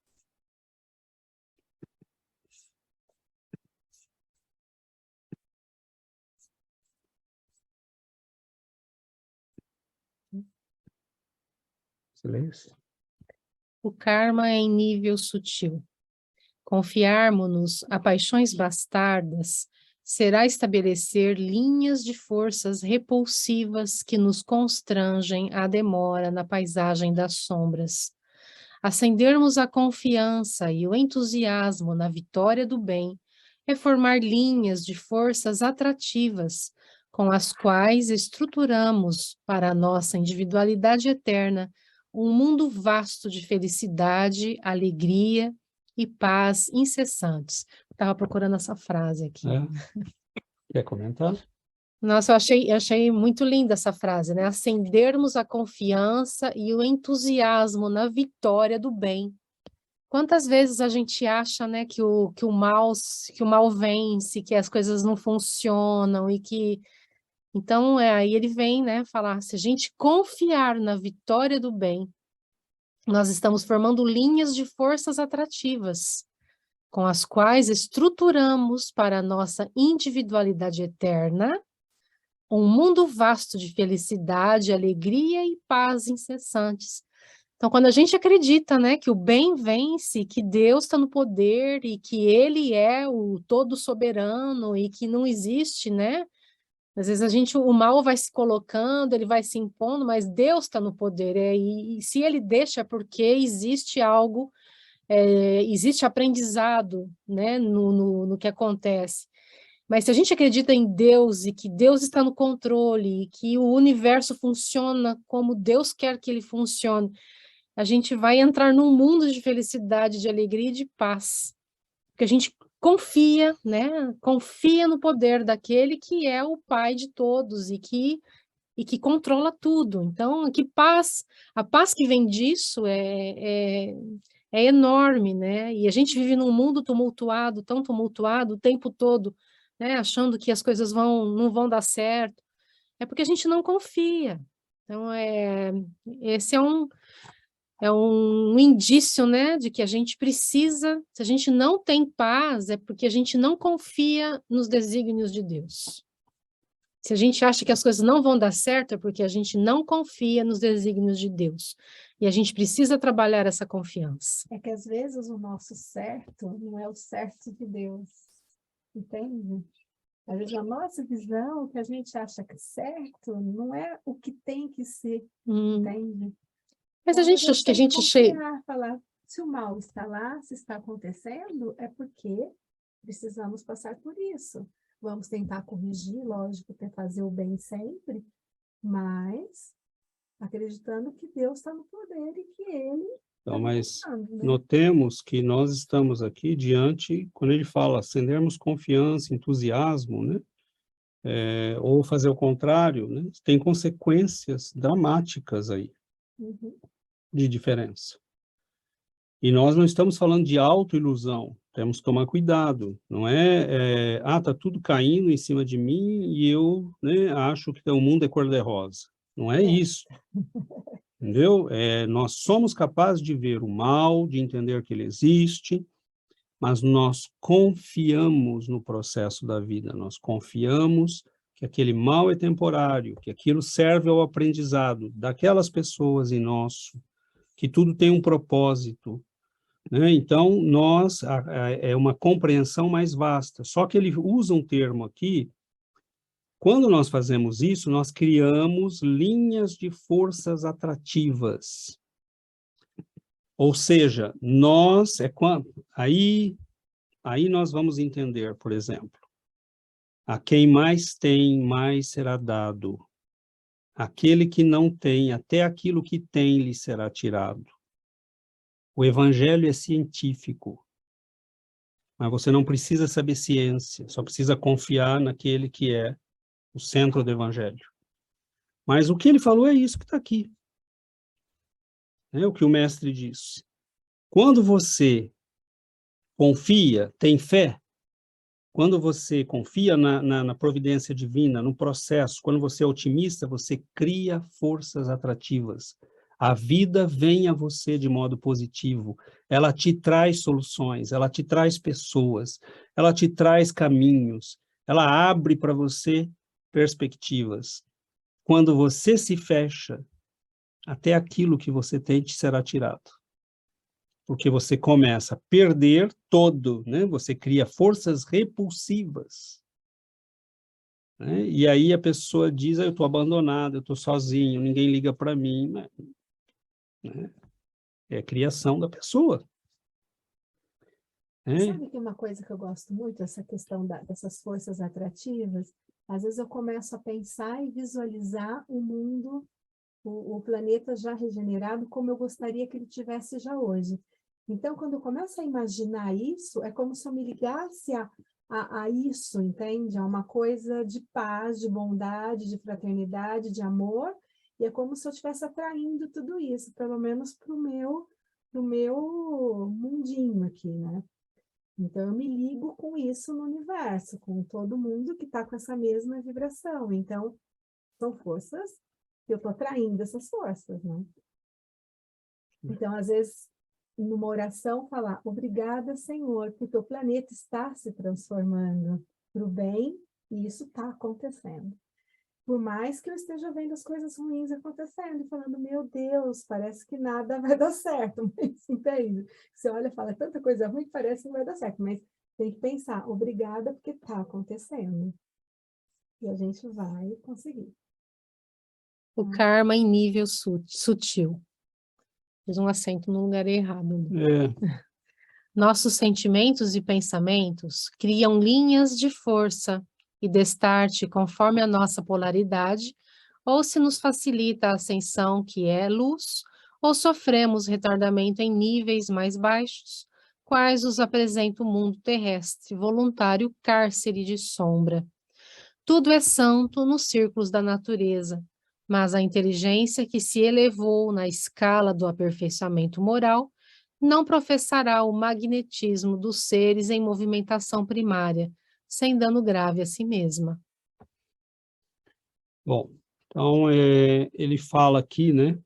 [SPEAKER 3] Silêncio.
[SPEAKER 2] O karma é em nível sutil. Confiarmos-nos a paixões bastardas será estabelecer linhas de forças repulsivas que nos constrangem à demora na paisagem das sombras. Acendermos a confiança e o entusiasmo na vitória do bem é formar linhas de forças atrativas com as quais estruturamos para a nossa individualidade eterna um mundo vasto de felicidade, alegria e paz incessantes. Estava procurando essa frase aqui.
[SPEAKER 3] Quer comentar?
[SPEAKER 2] Nossa, eu achei muito linda essa frase, né? Acendermos a confiança e o entusiasmo na vitória do bem. Quantas vezes a gente acha, né, que o mal vence, que as coisas não funcionam e que... Então, aí ele vem, né, falar, se a gente confiar na vitória do bem, nós estamos formando linhas de forças atrativas, com as quais estruturamos para a nossa individualidade eterna um mundo vasto de felicidade, alegria e paz incessantes. Então, quando a gente acredita, né, que o bem vence, que Deus está no poder e que Ele é o todo soberano e que não existe, né? Às vezes o mal vai se colocando, ele vai se impondo, mas Deus está no poder. E se Ele deixa, é porque existe algo, existe aprendizado, né, no que acontece. Mas se a gente acredita em Deus e que Deus está no controle e que o universo funciona como Deus quer que ele funcione, a gente vai entrar num mundo de felicidade, de alegria e de paz. Porque a gente confia, né? Confia no poder daquele que é o Pai de todos e que controla tudo. Então, a paz que vem disso é enorme, né? E a gente vive num mundo tumultuado, tão tumultuado o tempo todo, né? Achando que as coisas não vão dar certo. É porque a gente não confia. Então, esse é um indício, né, de que a gente precisa, se a gente não tem paz, é porque a gente não confia nos desígnios de Deus. Se a gente acha que as coisas não vão dar certo, é porque a gente não confia nos desígnios de Deus. E a gente precisa trabalhar essa confiança.
[SPEAKER 7] É que às vezes o nosso certo não é o certo de Deus, entende? Às vezes a nossa visão, o que a gente acha que é certo, não é o que tem que ser, entende?
[SPEAKER 2] Mas a gente acha que a gente
[SPEAKER 7] chega... falar, se o mal está lá, se está acontecendo, é porque precisamos passar por isso. Vamos tentar corrigir, lógico, tentar fazer o bem sempre, mas acreditando que Deus está no poder e que Ele
[SPEAKER 3] Então, mas
[SPEAKER 7] né?
[SPEAKER 3] notemos que nós estamos aqui diante, quando ele fala acendermos confiança, entusiasmo, né? Ou fazer o contrário, né? Tem consequências dramáticas aí de diferença. E nós não estamos falando de autoilusão, temos que tomar cuidado, não tá tudo caindo em cima de mim e eu, né, acho que o mundo é cor-de-rosa. Não é isso. Entendeu? Nós somos capazes de ver o mal, de entender que ele existe, mas nós confiamos no processo da vida, nós confiamos que aquele mal é temporário, que aquilo serve ao aprendizado daquelas pessoas e nosso, que tudo tem um propósito, né? Então, é uma compreensão mais vasta. Só que ele usa um termo aqui, quando nós fazemos isso, nós criamos linhas de forças atrativas. Ou seja, aí nós vamos entender, por exemplo, a quem mais tem, mais será dado. Aquele que não tem, até aquilo que tem lhe será tirado. O evangelho é científico, mas você não precisa saber ciência, só precisa confiar naquele que é o centro do evangelho. Mas o que ele falou é isso que está aqui. É o que o mestre disse. Quando você confia, tem fé, quando você confia na providência divina, no processo, quando você é otimista, você cria forças atrativas. A vida vem a você de modo positivo, ela te traz soluções, ela te traz pessoas, ela te traz caminhos, ela abre para você perspectivas. Quando você se fecha, até aquilo que você tem te será tirado. Porque você começa a perder todo, né? Você cria forças repulsivas. Né? E aí a pessoa diz, eu estou abandonado, eu estou sozinho, ninguém liga para mim. Né? É a criação da pessoa.
[SPEAKER 7] Sabe que uma coisa que eu gosto muito, essa questão dessas forças atrativas? Às vezes eu começo a pensar e visualizar o mundo, o planeta já regenerado, como eu gostaria que ele tivesse já hoje. Então, quando eu começo a imaginar isso, é como se eu me ligasse a isso, entende? A uma coisa de paz, de bondade, de fraternidade, de amor, e é como se eu estivesse atraindo tudo isso, pelo menos para o meu mundinho aqui, né? Então, eu me ligo com isso no universo, com todo mundo que está com essa mesma vibração. Então, são forças que eu estou atraindo essas forças, né? Então, às vezes, numa oração, falar, obrigada, Senhor, porque o planeta está se transformando para o bem e isso está acontecendo. Por mais que eu esteja vendo as coisas ruins acontecendo, e falando, meu Deus, parece que nada vai dar certo, mas entende? Você olha e fala, tanta coisa ruim que parece que não vai dar certo, mas tem que pensar, obrigada porque está acontecendo. E a gente vai conseguir.
[SPEAKER 2] O karma em nível sutil. Fiz um acento no lugar errado. Nossos sentimentos e pensamentos criam linhas de força e destarte conforme a nossa polaridade, ou se nos facilita a ascensão, que é luz, ou sofremos retardamento em níveis mais baixos, quais os apresenta o mundo terrestre, voluntário cárcere de sombra. Tudo é santo nos círculos da natureza, mas a inteligência que se elevou na escala do aperfeiçoamento moral não professará o magnetismo dos seres em movimentação primária, sem dano grave a si mesma.
[SPEAKER 3] Bom, então ele fala aqui, né,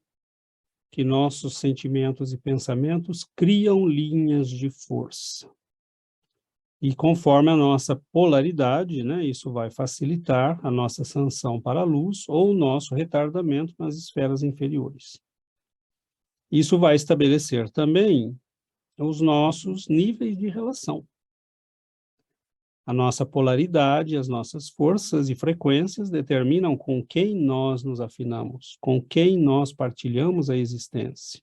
[SPEAKER 3] que nossos sentimentos e pensamentos criam linhas de força. E conforme a nossa polaridade, né, isso vai facilitar a nossa ascensão para a luz ou o nosso retardamento nas esferas inferiores. Isso vai estabelecer também os nossos níveis de relação. A nossa polaridade, as nossas forças e frequências determinam com quem nós nos afinamos, com quem nós partilhamos a existência.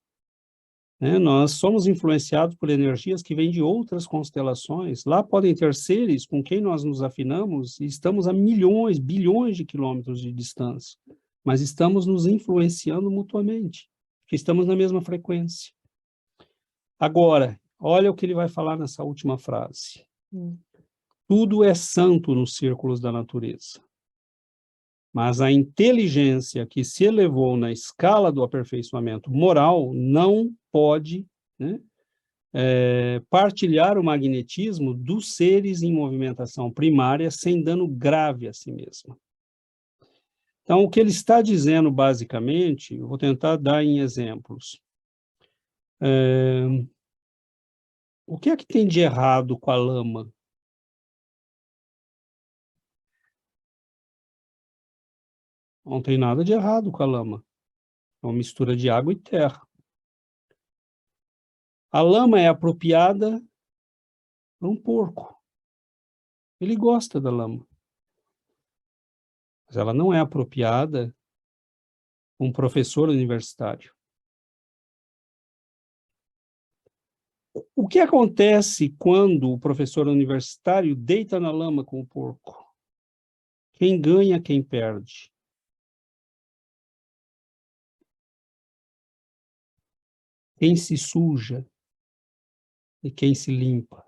[SPEAKER 3] Nós somos influenciados por energias que vêm de outras constelações. Lá podem ter seres com quem nós nos afinamos e estamos a milhões, bilhões de quilômetros de distância, mas estamos nos influenciando mutuamente, porque estamos na mesma frequência. Agora, olha o que ele vai falar nessa última frase. Tudo é santo nos círculos da natureza, mas a inteligência que se elevou na escala do aperfeiçoamento moral não pode, né, partilhar o magnetismo dos seres em movimentação primária sem dano grave a si mesma. Então, o que ele está dizendo, basicamente, eu vou tentar dar em exemplos. O que é que tem de errado com a lama? Não tem nada de errado com a lama. É uma mistura de água e terra. A lama é apropriada para um porco. Ele gosta da lama. Mas ela não é apropriada para um professor universitário. O que acontece quando o professor universitário deita na lama com o porco? Quem ganha, quem perde? Quem se suja e quem se limpa?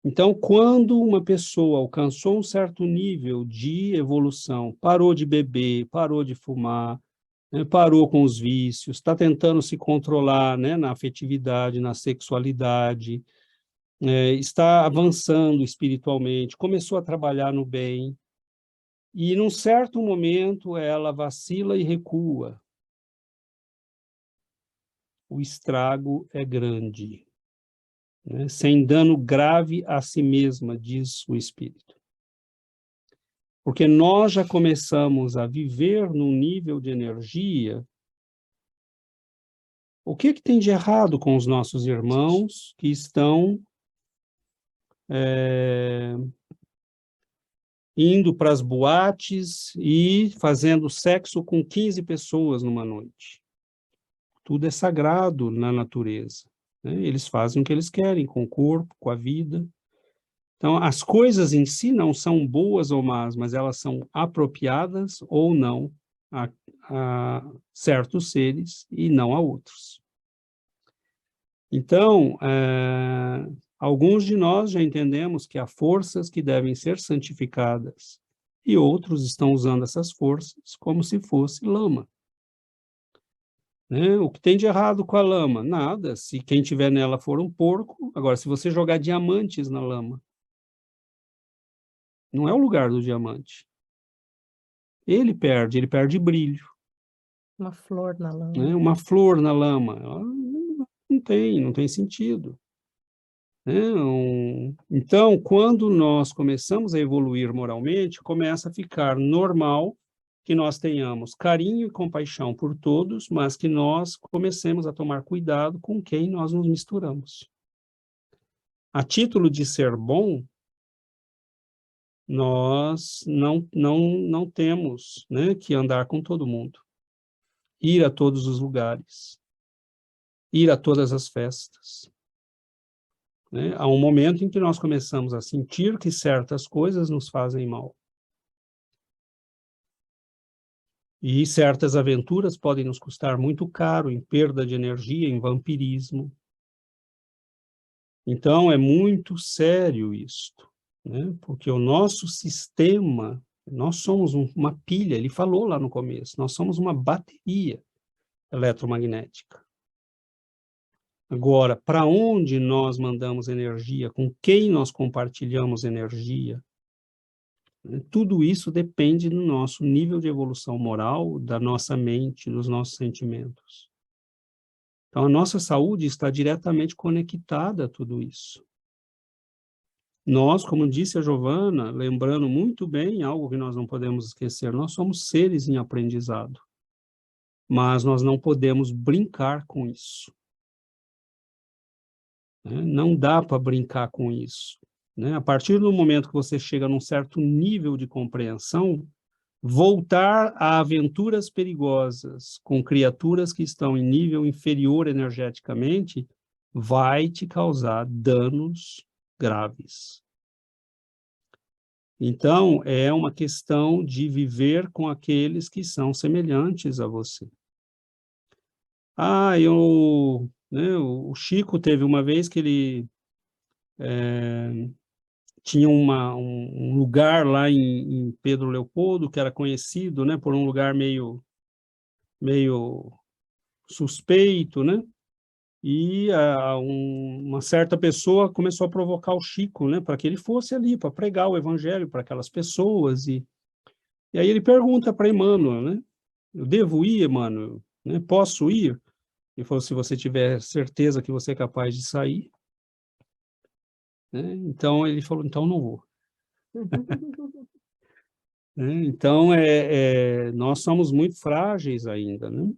[SPEAKER 3] Então, quando uma pessoa alcançou um certo nível de evolução, parou de beber, parou de fumar, né, parou com os vícios, está tentando se controlar, né, na afetividade, na sexualidade, está avançando espiritualmente, começou a trabalhar no bem, e num certo momento ela vacila e recua. O estrago é grande, né, sem dano grave a si mesma, diz o Espírito. Porque nós já começamos a viver num nível de energia. O que tem de errado com os nossos irmãos que estão indo para as boates e fazendo sexo com 15 pessoas numa noite? Tudo é sagrado na natureza, né? Eles fazem o que eles querem com o corpo, com a vida. Então, as coisas em si não são boas ou más, mas elas são apropriadas ou não a certos seres e não a outros. Então, Alguns de nós já entendemos que há forças que devem ser santificadas, e outros estão usando essas forças como se fosse lama. Né? O que tem de errado com a lama? Nada, se quem tiver nela for um porco. Agora, se você jogar diamantes na lama, não é o lugar do diamante. Ele perde brilho.
[SPEAKER 2] Uma flor na lama.
[SPEAKER 3] Né? Uma flor na lama, ela não tem sentido. Né? Então, quando nós começamos a evoluir moralmente, começa a ficar normal que nós tenhamos carinho e compaixão por todos, mas que nós comecemos a tomar cuidado com quem nós nos misturamos. A título de ser bom, nós não temos, né, que andar com todo mundo, ir a todos os lugares, ir a todas as festas. Né? Há um momento em que nós começamos a sentir que certas coisas nos fazem mal. E certas aventuras podem nos custar muito caro em perda de energia, em vampirismo. Então, é muito sério isto, né? Porque o nosso sistema, nós somos uma pilha, ele falou lá no começo, nós somos uma bateria eletromagnética. Agora, para onde nós mandamos energia, com quem nós compartilhamos energia, tudo isso depende do nosso nível de evolução moral, da nossa mente, dos nossos sentimentos. Então, a nossa saúde está diretamente conectada a tudo isso. Nós, como disse a Giovana, lembrando muito bem algo que nós não podemos esquecer, nós somos seres em aprendizado, mas nós não podemos brincar com isso. Não dá para brincar com isso. Né? A partir do momento que você chega num certo nível de compreensão, voltar a aventuras perigosas com criaturas que estão em nível inferior energeticamente vai te causar danos graves. Então, é uma questão de viver com aqueles que são semelhantes a você. O Chico teve uma vez que ele tinha um lugar lá em Pedro Leopoldo, que era conhecido, né, por um lugar meio suspeito, né? E uma certa pessoa começou a provocar o Chico, né, para que ele fosse ali, para pregar o evangelho para aquelas pessoas. E aí ele pergunta para Emmanuel, né, eu devo ir, Emmanuel? Né, posso ir? Ele falou, se você tiver certeza que você é capaz de sair. Né? Então, ele falou, então não vou. Então, nós somos muito frágeis ainda, né?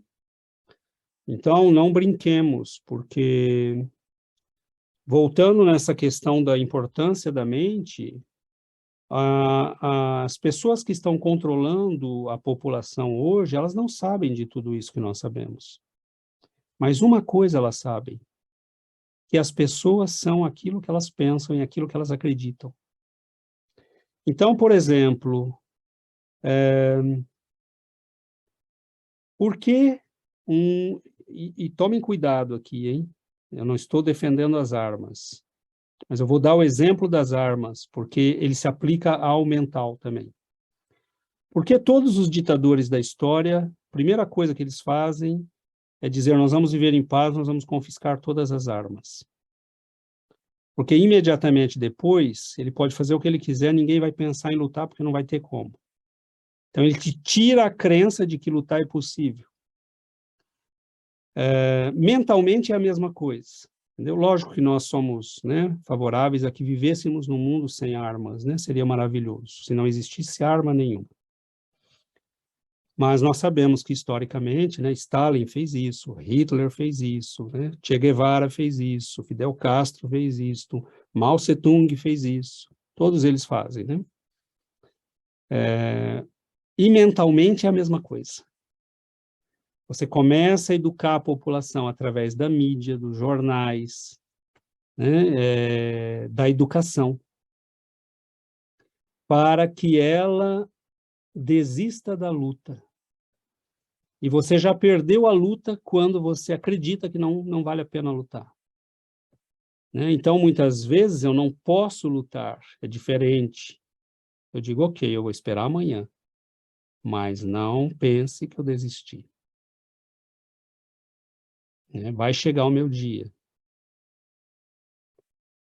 [SPEAKER 3] Então, não brinquemos, porque, voltando nessa questão da importância da mente, as pessoas que estão controlando a população hoje, elas não sabem de tudo isso que nós sabemos. Mas uma coisa elas sabem, que as pessoas são aquilo que elas pensam e aquilo que elas acreditam. Então, por exemplo, por que e tomem cuidado aqui, hein? Eu não estou defendendo as armas, mas eu vou dar o exemplo das armas, porque ele se aplica ao mental também. Porque todos os ditadores da história, a primeira coisa que eles fazem é dizer, nós vamos viver em paz, nós vamos confiscar todas as armas. Porque imediatamente depois, ele pode fazer o que ele quiser, ninguém vai pensar em lutar, porque não vai ter como. Então, ele te tira a crença de que lutar é possível. Mentalmente é a mesma coisa. Entendeu? Lógico que nós somos, né, favoráveis a que vivêssemos num mundo sem armas, né? Seria maravilhoso, se não existisse arma nenhuma. Mas nós sabemos que, historicamente, né, Stalin fez isso, Hitler fez isso, né, Che Guevara fez isso, Fidel Castro fez isso, Mao Tse-tung fez isso. Todos eles fazem, né? E mentalmente é a mesma coisa. Você começa a educar a população através da mídia, dos jornais, né, da educação, para que ela desista da luta. E você já perdeu a luta quando você acredita que não vale a pena lutar. né? Então, muitas vezes, eu não posso lutar, é diferente. Eu digo, ok, eu vou esperar amanhã, mas não pense que eu desisti. Né? Vai chegar o meu dia.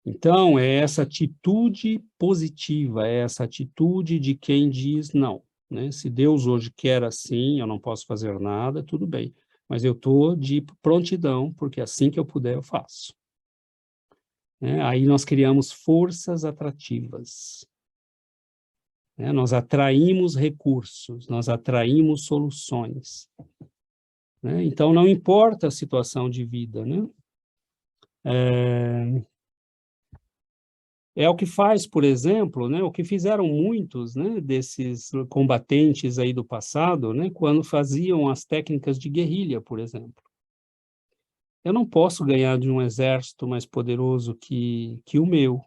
[SPEAKER 3] Então, é essa atitude positiva, é essa atitude de quem diz não. Né? Se Deus hoje quer assim, eu não posso fazer nada, tudo bem. Mas eu estou de prontidão, porque assim que eu puder, eu faço. Né? Aí nós criamos forças atrativas. Né? Nós atraímos recursos, nós atraímos soluções. Né? Então, não importa a situação de vida, né? É o que faz, por exemplo, né, o que fizeram muitos, né, desses combatentes aí do passado, né, quando faziam as técnicas de guerrilha, por exemplo. Eu não posso ganhar de um exército mais poderoso que o meu,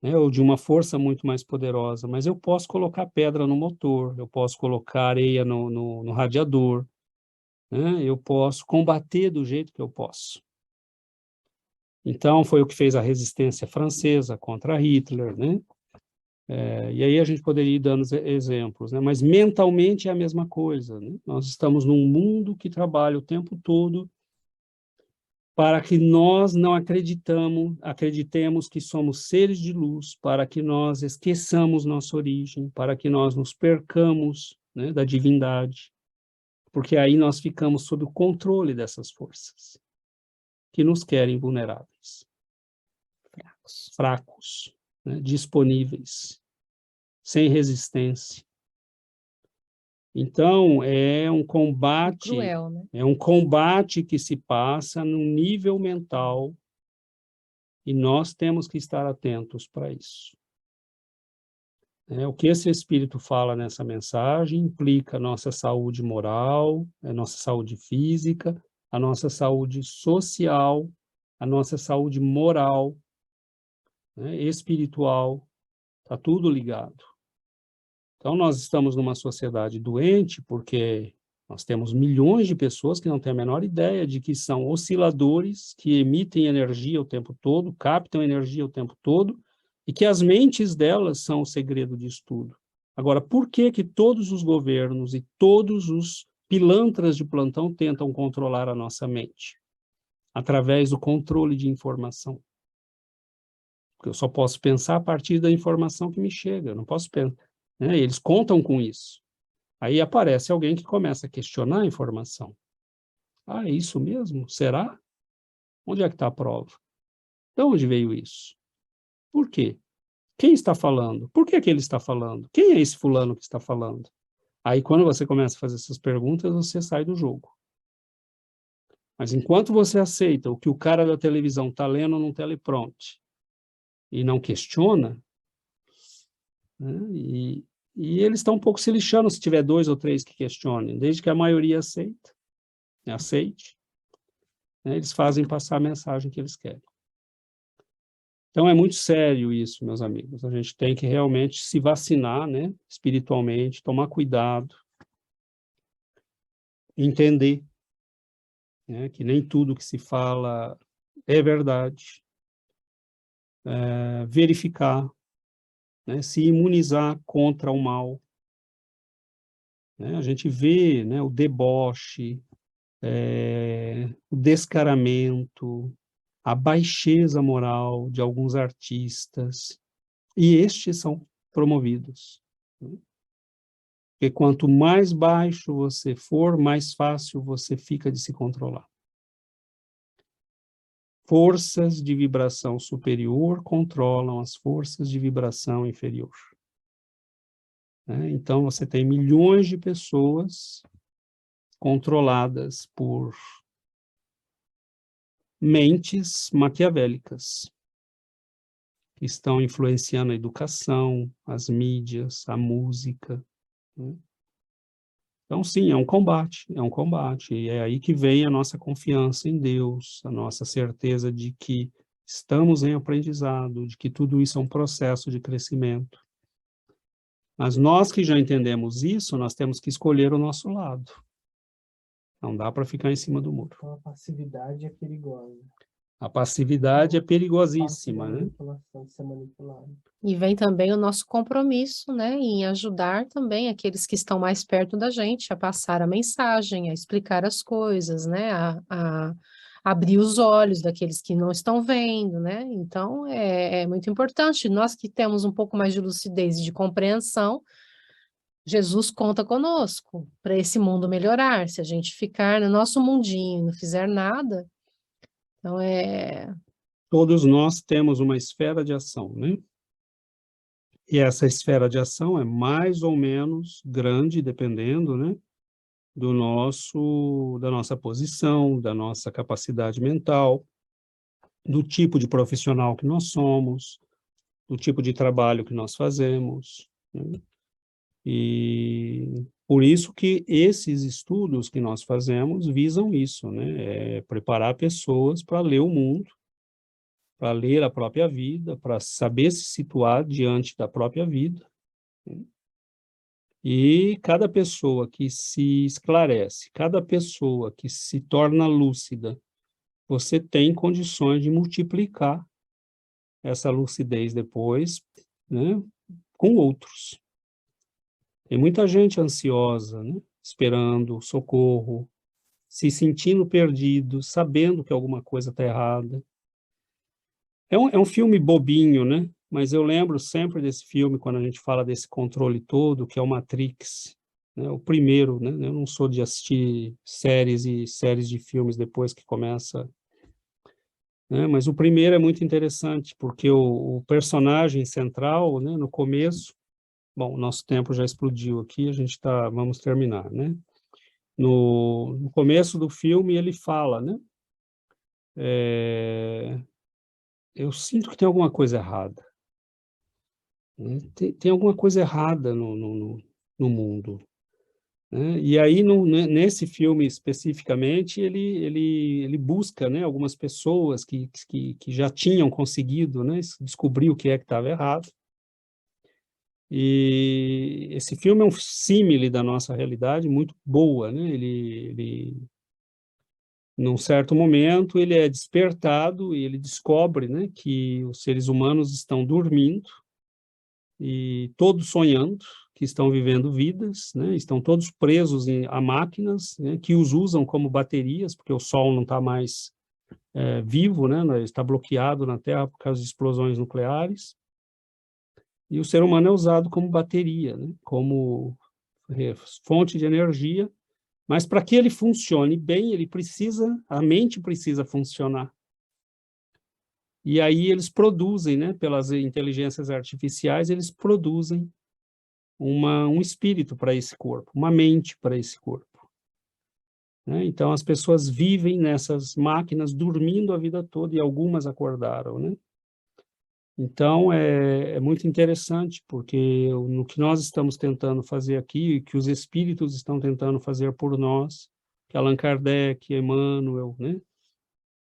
[SPEAKER 3] né, ou de uma força muito mais poderosa, mas eu posso colocar pedra no motor, eu posso colocar areia no radiador, né, eu posso combater do jeito que eu posso. Então, foi o que fez a resistência francesa contra Hitler, né? E aí a gente poderia ir dando exemplos, né? Mas mentalmente é a mesma coisa, né? Nós estamos num mundo que trabalha o tempo todo para que nós não acreditemos que somos seres de luz, para que nós esqueçamos nossa origem, para que nós nos percamos, né, da divindade, porque aí nós ficamos sob o controle dessas forças que nos querem vulneráveis, fracos, né, disponíveis, sem resistência. Então, é um combate,
[SPEAKER 2] Cruel, né?
[SPEAKER 3] é um combate que se passa no nível mental e nós temos que estar atentos para isso. O que esse Espírito fala nessa mensagem implica a nossa saúde moral, a nossa saúde física, a nossa saúde social, a nossa saúde moral, né, espiritual, está tudo ligado. Então, nós estamos numa sociedade doente porque nós temos milhões de pessoas que não têm a menor ideia de que são osciladores que emitem energia o tempo todo, captam energia o tempo todo, e que as mentes delas são o segredo disso tudo. Agora, por que que todos os governos e todos os pilantras de plantão tentam controlar a nossa mente? Através do controle de informação. Porque eu só posso pensar a partir da informação que me chega, eu não posso pensar. Né? Eles contam com isso. Aí aparece alguém que começa a questionar a informação. Ah, é isso mesmo? Será? Onde é que está a prova? De onde veio isso? Por quê? Quem está falando? Por que que ele está falando? Quem é esse fulano que está falando? Aí, quando você começa a fazer essas perguntas, você sai do jogo. Mas enquanto você aceita o que o cara da televisão está lendo num teleprompter e não questiona, né, e eles estão um pouco se lixando se tiver 2 ou 3 que questionem, desde que a maioria aceite, né, eles fazem passar a mensagem que eles querem. Então, é muito sério isso, meus amigos. A gente tem que realmente se vacinar, né, espiritualmente, tomar cuidado, entender, né, que nem tudo que se fala é verdade, verificar, né, se imunizar contra o mal. Né? A gente vê, né, o deboche, o descaramento, a baixeza moral de alguns artistas, e estes são promovidos. Né? Porque quanto mais baixo você for, mais fácil você fica de se controlar. Forças de vibração superior controlam as forças de vibração inferior. Né? Então, você tem milhões de pessoas controladas por mentes maquiavélicas, que estão influenciando a educação, as mídias, a música. Né? Então, sim, é um combate, e é aí que vem a nossa confiança em Deus, a nossa certeza de que estamos em aprendizado, de que tudo isso é um processo de crescimento. Mas nós que já entendemos isso, nós temos que escolher o nosso lado. Não dá para ficar em cima do muro.
[SPEAKER 4] Então, a passividade é perigosa.
[SPEAKER 3] A passividade é perigosíssima, né?
[SPEAKER 4] Manipulação, ser manipulado.
[SPEAKER 2] E vem também o nosso compromisso, né, em ajudar também aqueles que estão mais perto da gente a passar a mensagem, a explicar as coisas, né, a abrir os olhos daqueles que não estão vendo, né? Então é muito importante. Nós que temos um pouco mais de lucidez e de compreensão, Jesus conta conosco para esse mundo melhorar. Se a gente ficar no nosso mundinho e não fizer nada, então
[SPEAKER 3] Todos nós temos uma esfera de ação, né? E essa esfera de ação é mais ou menos grande, dependendo, né, da nossa posição, da nossa capacidade mental, do tipo de profissional que nós somos, do tipo de trabalho que nós fazemos, né? E por isso que esses estudos que nós fazemos visam isso, né? É preparar pessoas para ler o mundo, para ler a própria vida, para saber se situar diante da própria vida, né? E cada pessoa que se esclarece, cada pessoa que se torna lúcida, você tem condições de multiplicar essa lucidez depois, né, com outros. Tem muita gente ansiosa, né, esperando socorro, se sentindo perdido, sabendo que alguma coisa está errada. É um filme bobinho, né? Mas eu lembro sempre desse filme quando a gente fala desse controle todo, que é o Matrix, né? O primeiro, né? Eu não sou de assistir séries e séries de filmes depois que começa, né? Mas o primeiro é muito interessante, porque o personagem central, né, no começo, bom, nosso tempo já explodiu aqui, vamos terminar, né? No começo do filme ele fala, né? Eu sinto que tem alguma coisa errada. Tem alguma coisa errada no mundo, né? E aí, nesse filme especificamente, ele busca, né, algumas pessoas que já tinham conseguido, né, descobrir o que é que estava errado. E esse filme é um símile da nossa realidade, muito boa, né? Num certo momento, ele é despertado e ele descobre, né, que os seres humanos estão dormindo e todos sonhando, que estão vivendo vidas, né? Estão todos presos a máquinas, né, que os usam como baterias, porque o Sol não está mais vivo, né? Está bloqueado na Terra por causa de explosões nucleares, e o ser humano é usado como bateria, né? Como fonte de energia, mas para que ele funcione bem, a mente precisa funcionar. E aí eles produzem, né, pelas inteligências artificiais, eles produzem um espírito para esse corpo, uma mente para esse corpo, né? Então, as pessoas vivem nessas máquinas, dormindo a vida toda, e algumas acordaram, né? Então, é muito interessante, porque no que nós estamos tentando fazer aqui, que os espíritos estão tentando fazer por nós, que Allan Kardec, Emmanuel, né,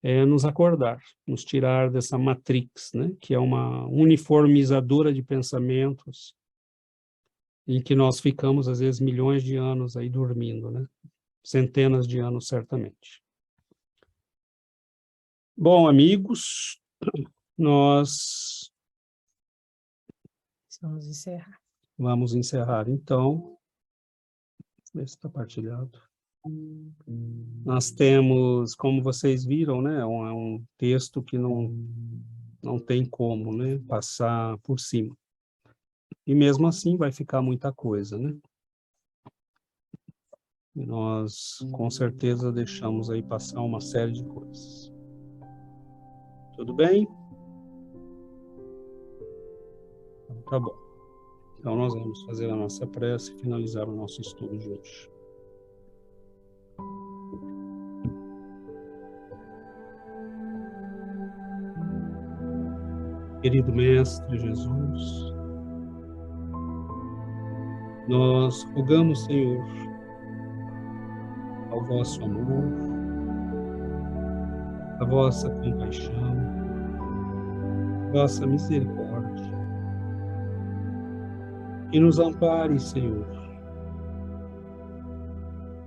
[SPEAKER 3] é nos acordar, nos tirar dessa matrix, né, que é uma uniformizadora de pensamentos, em que nós ficamos, às vezes, milhões de anos aí dormindo, né? Centenas de anos, certamente. Bom, amigos, nós vamos encerrar, então. Ver se está partilhado. Nós temos, como vocês viram, né, um texto que não tem como, né, passar por cima. E mesmo assim vai ficar muita coisa, né? E nós, com certeza, deixamos aí passar uma série de coisas. Tudo bem? Então, tá bom. Então, nós vamos fazer a nossa prece e finalizar o nosso estudo de hoje. Querido Mestre Jesus, nós rogamos, Senhor, ao vosso amor, a vossa compaixão, a vossa misericórdia, que nos ampare, Senhor,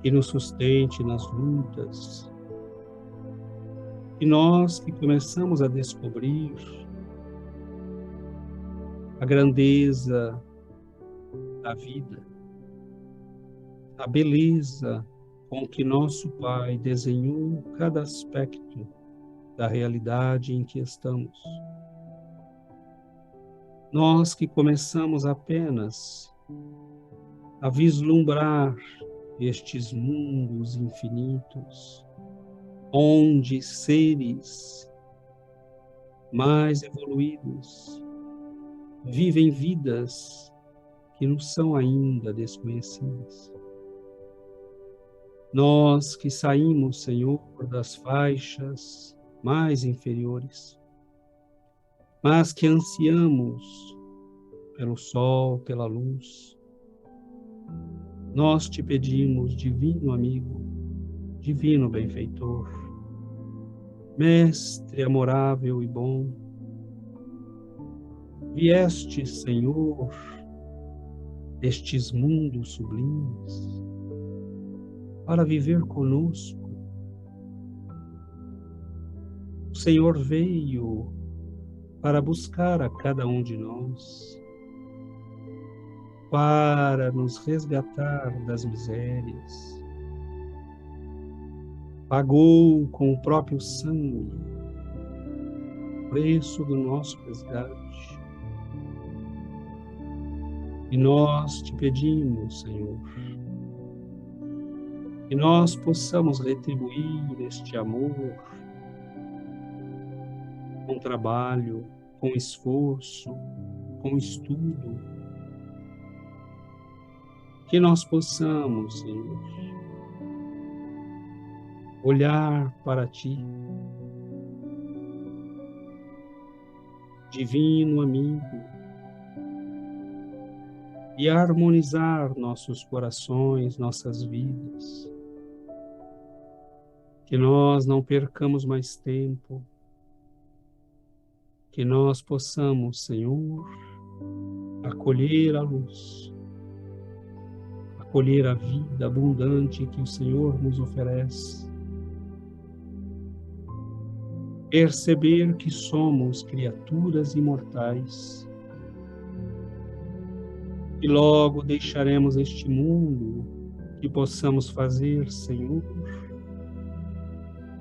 [SPEAKER 3] que nos sustente nas lutas, E nós que começamos a descobrir a grandeza da vida, a beleza com que nosso Pai desenhou cada aspecto da realidade em que estamos. Nós que começamos apenas a vislumbrar estes mundos infinitos, onde seres mais evoluídos vivem vidas que nos são ainda desconhecidas. Nós que saímos, Senhor, das faixas mais inferiores, mas que ansiamos pelo sol, pela luz, nós te pedimos, divino amigo, divino benfeitor, mestre amorável e bom, vieste, Senhor, destes mundos sublimes, para viver conosco. O Senhor veio para buscar a cada um de nós, para nos resgatar das misérias. Pagou com o próprio sangue o preço do nosso resgate. E nós te pedimos, Senhor, que nós possamos retribuir este amor com trabalho, com esforço, com estudo, que nós possamos, Senhor, olhar para Ti, divino amigo, e harmonizar nossos corações, nossas vidas, que nós não percamos mais tempo, que nós possamos, Senhor, acolher a luz, acolher a vida abundante que o Senhor nos oferece, perceber que somos criaturas imortais e logo deixaremos este mundo, que possamos fazer, Senhor,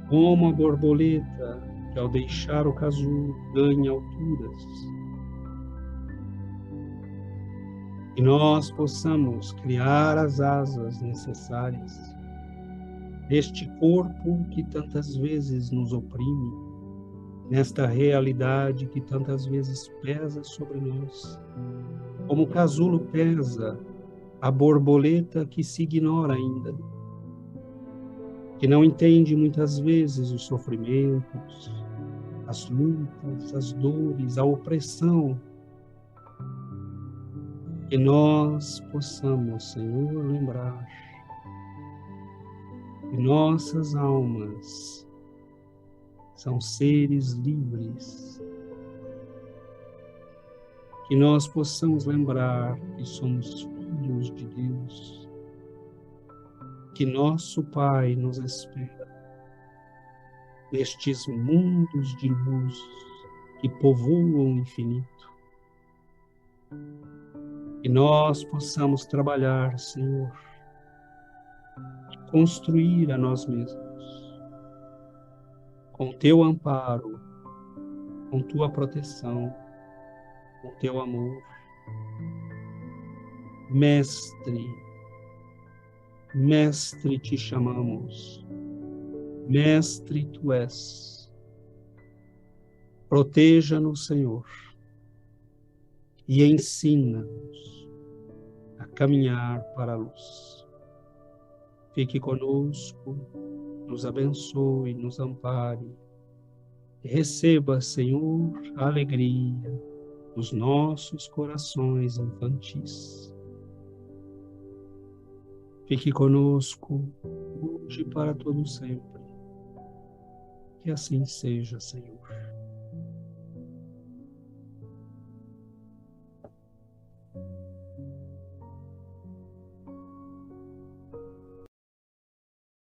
[SPEAKER 3] como a borboleta que ao deixar o casulo ganha alturas. Que nós possamos criar as asas necessárias neste corpo que tantas vezes nos oprime, nesta realidade que tantas vezes pesa sobre nós, como o casulo pesa a borboleta que se ignora ainda, que não entende muitas vezes os sofrimentos, as lutas, as dores, a opressão. Que nós possamos, Senhor, lembrar que nossas almas são seres livres. Que nós possamos lembrar que somos filhos de Deus, que nosso Pai nos espera nestes mundos de luz que povoam o infinito. Que nós possamos trabalhar, Senhor, construir a nós mesmos, com Teu amparo, com Tua proteção, com Teu amor. Mestre, Mestre te chamamos, Mestre Tu és. Proteja-nos, Senhor, e ensina-nos a caminhar para a luz. Fique conosco, nos abençoe, nos ampare, e receba, Senhor, a alegria dos nossos corações infantis. Fique conosco, hoje e para todo sempre. Que assim seja, Senhor.